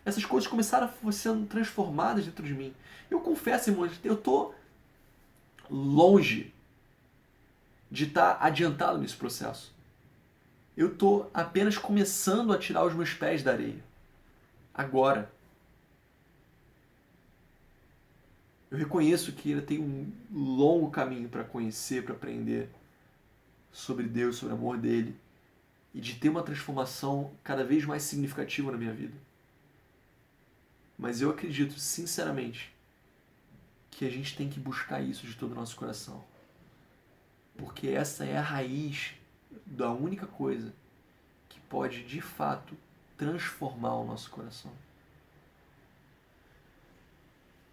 Essas coisas começaram a sendo transformadas dentro de mim. Eu confesso, irmãos, eu estou longe de estar adiantado nesse processo. Eu estou apenas começando a tirar os meus pés da areia. Agora. Eu reconheço que ainda tem um longo caminho para conhecer, para aprender sobre Deus, sobre o amor dele e de ter uma transformação cada vez mais significativa na minha vida. Mas eu acredito, sinceramente, que a gente tem que buscar isso de todo o nosso coração. Porque essa é a raiz da única coisa que pode, de fato, transformar o nosso coração.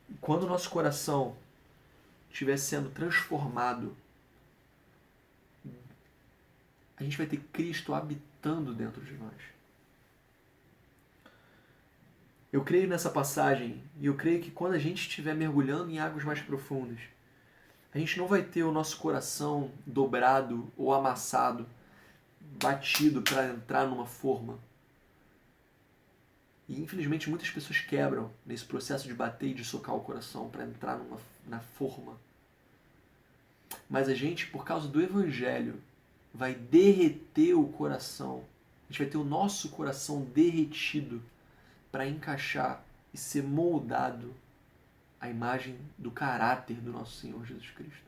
E quando o nosso coração estiver sendo transformado, a gente vai ter Cristo habitando dentro de nós. Eu creio nessa passagem e eu creio que quando a gente estiver mergulhando em águas mais profundas, a gente não vai ter o nosso coração dobrado ou amassado, batido para entrar numa forma. E infelizmente muitas pessoas quebram nesse processo de bater e de socar o coração para entrar na forma. Mas a gente, por causa do Evangelho, vai derreter o coração. A gente vai ter o nosso coração derretido para encaixar e ser moldado à imagem do caráter do nosso Senhor Jesus Cristo.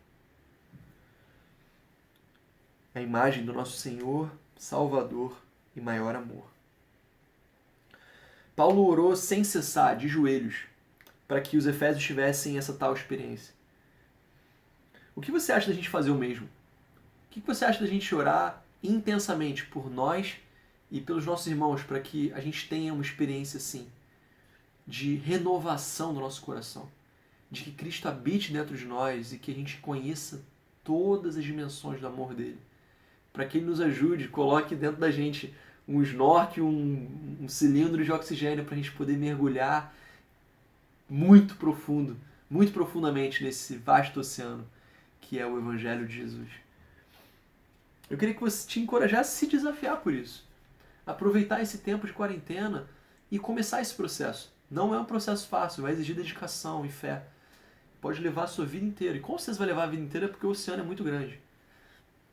A imagem do nosso Senhor, Salvador e maior amor. Paulo orou sem cessar, de joelhos, para que os efésios tivessem essa tal experiência. O que você acha da gente fazer o mesmo? O que você acha da gente orar intensamente por nós e pelos nossos irmãos, para que a gente tenha uma experiência assim, de renovação do nosso coração, de que Cristo habite dentro de nós e que a gente conheça todas as dimensões do amor dele, para que ele nos ajude, coloque dentro da gente um snorkel, um cilindro de oxigênio para a gente poder mergulhar muito profundo, muito profundamente nesse vasto oceano que é o Evangelho de Jesus. Eu queria que você te encorajasse a se desafiar por isso. Aproveitar esse tempo de quarentena e começar esse processo. Não é um processo fácil, vai exigir dedicação e fé. Pode levar a sua vida inteira. E com certeza vai levar a vida inteira porque o oceano é muito grande.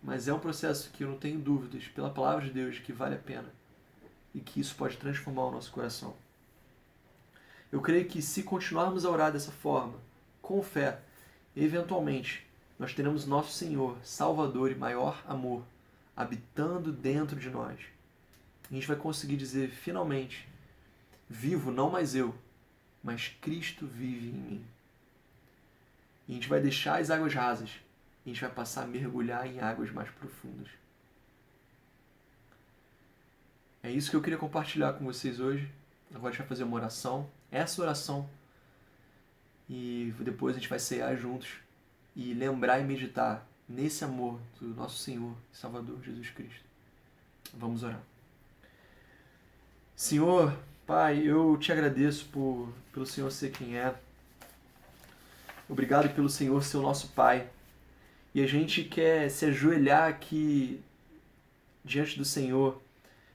Mas é um processo que eu não tenho dúvidas, pela palavra de Deus, de que vale a pena. E que isso pode transformar o nosso coração. Eu creio que se continuarmos a orar dessa forma, com fé, eventualmente, nós teremos nosso Senhor, Salvador e maior amor, habitando dentro de nós. A gente vai conseguir dizer, finalmente, vivo não mais eu, mas Cristo vive em mim. E a gente vai deixar as águas rasas, e a gente vai passar a mergulhar em águas mais profundas. É isso que eu queria compartilhar com vocês hoje. Agora a gente vai fazer uma oração, essa oração, e depois a gente vai ceiar juntos e lembrar e meditar nesse amor do nosso Senhor e Salvador Jesus Cristo. Vamos orar. Senhor, Pai, eu te agradeço pelo Senhor ser quem é. Obrigado pelo Senhor ser o nosso Pai. E a gente quer se ajoelhar aqui diante do Senhor.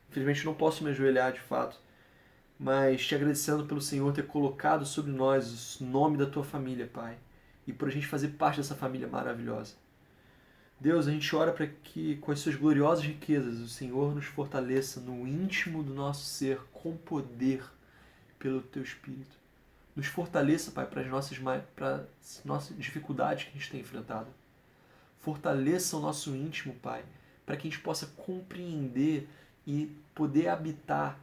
Infelizmente não posso me ajoelhar de fato, mas te agradecendo pelo Senhor ter colocado sobre nós o nome da tua família, Pai, e por a gente fazer parte dessa família maravilhosa. Deus, a gente ora para que, com as suas gloriosas riquezas, o Senhor nos fortaleça no íntimo do nosso ser, com poder, pelo teu Espírito. Nos fortaleça, Pai, para as nossas dificuldades que a gente tem enfrentado. Fortaleça o nosso íntimo, Pai, para que a gente possa compreender e poder habitar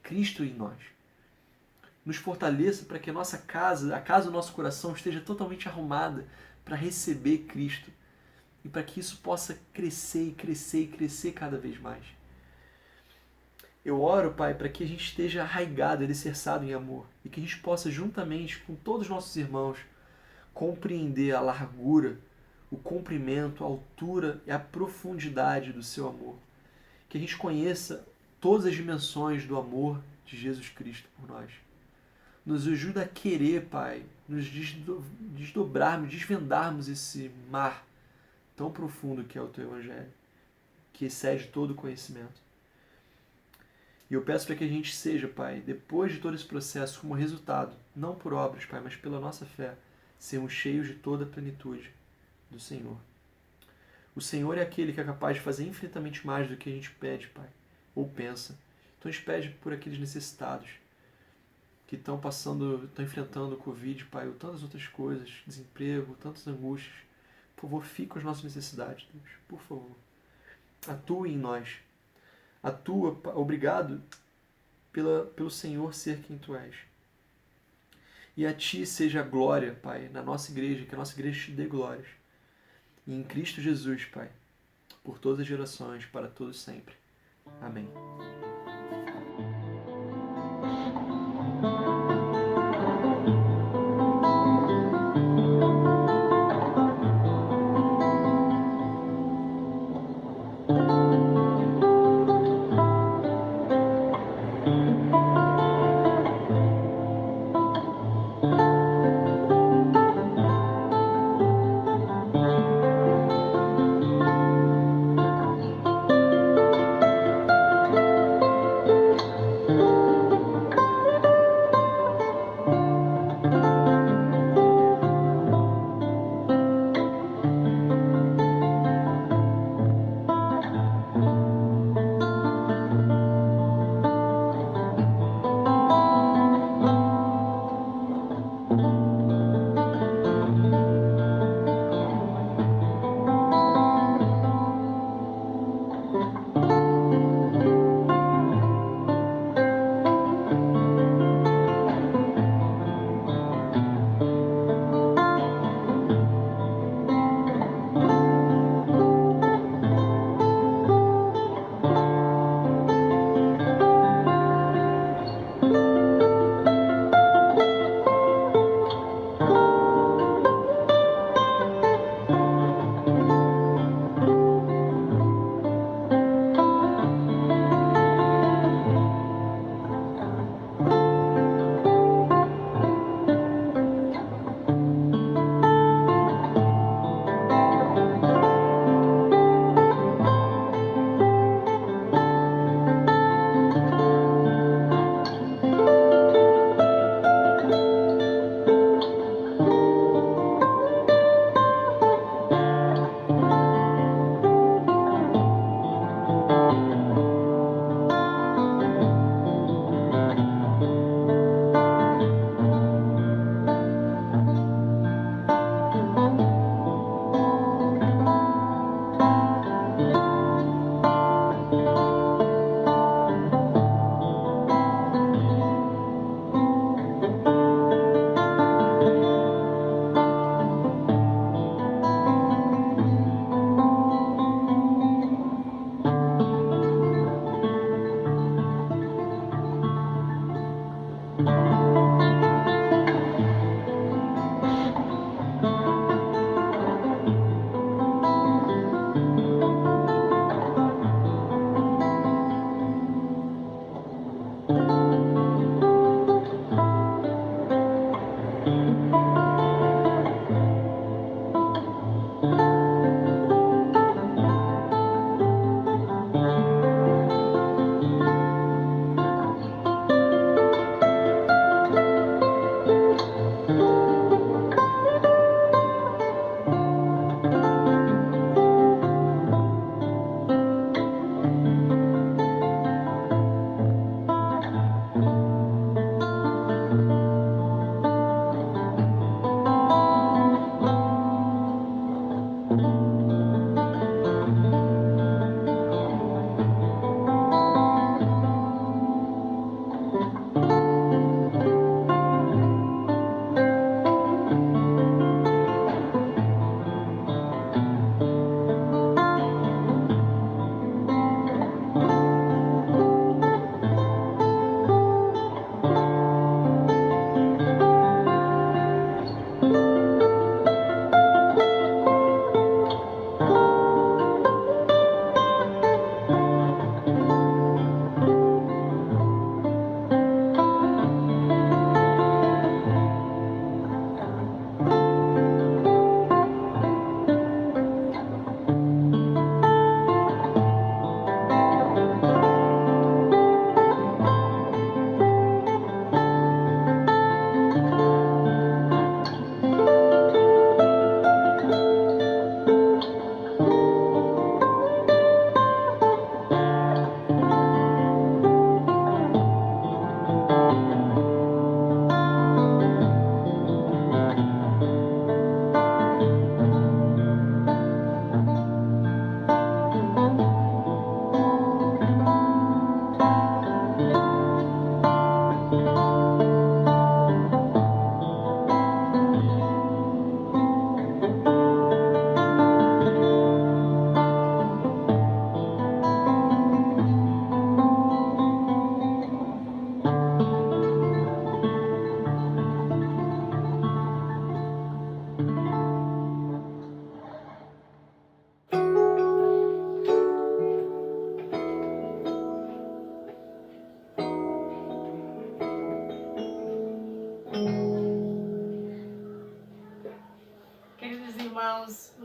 Cristo em nós. Nos fortaleça para que a nossa casa, a casa do nosso coração, esteja totalmente arrumada para receber Cristo e para que isso possa crescer e crescer e crescer cada vez mais. Eu oro, Pai, para que a gente esteja arraigado, alicerçado em amor e que a gente possa, juntamente com todos os nossos irmãos, compreender a largura, o comprimento, a altura e a profundidade do seu amor. Que a gente conheça todas as dimensões do amor de Jesus Cristo por nós. Nos ajuda a querer, Pai, nos desdobrarmos, desvendarmos esse mar tão profundo que é o teu Evangelho, que excede todo o conhecimento. E eu peço para que a gente seja, Pai, depois de todo esse processo, como resultado, não por obras, Pai, mas pela nossa fé, sermos cheios de toda a plenitude do Senhor. O Senhor é aquele que é capaz de fazer infinitamente mais do que a gente pede, Pai, ou pensa. Então a gente pede por aqueles necessitados que estão enfrentando o Covid, Pai, ou tantas outras coisas, desemprego, tantas angústias. Por favor, fique com as nossas necessidades, Deus, por favor. Atua em nós. Atua, obrigado pelo Senhor ser quem Tu és. E a Ti seja a glória, Pai, na nossa igreja, que a nossa igreja Te dê glórias. E em Cristo Jesus, Pai, por todas as gerações, para todos sempre. Amém.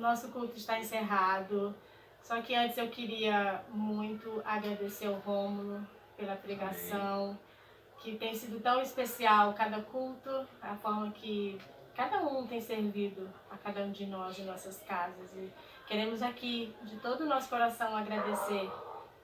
nosso culto está encerrado. Só que antes eu queria muito agradecer ao Rômulo pela pregação, que tem sido tão especial cada culto, a forma que cada um tem servido a cada um de nós em nossas casas. E queremos aqui, de todo o nosso coração, agradecer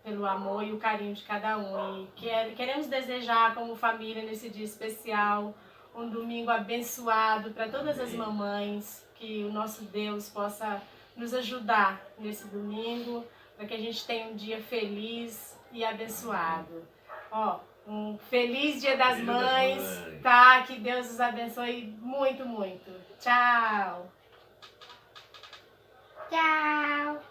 pelo amor e o carinho de cada um. E queremos desejar, como família, nesse dia especial, um domingo abençoado para todas as mamães, que o nosso Deus possa nos ajudar nesse domingo, para que a gente tenha um dia feliz e abençoado. Ó, um feliz Dia das Mães, tá? Que Deus os abençoe muito, muito. Tchau! Tchau!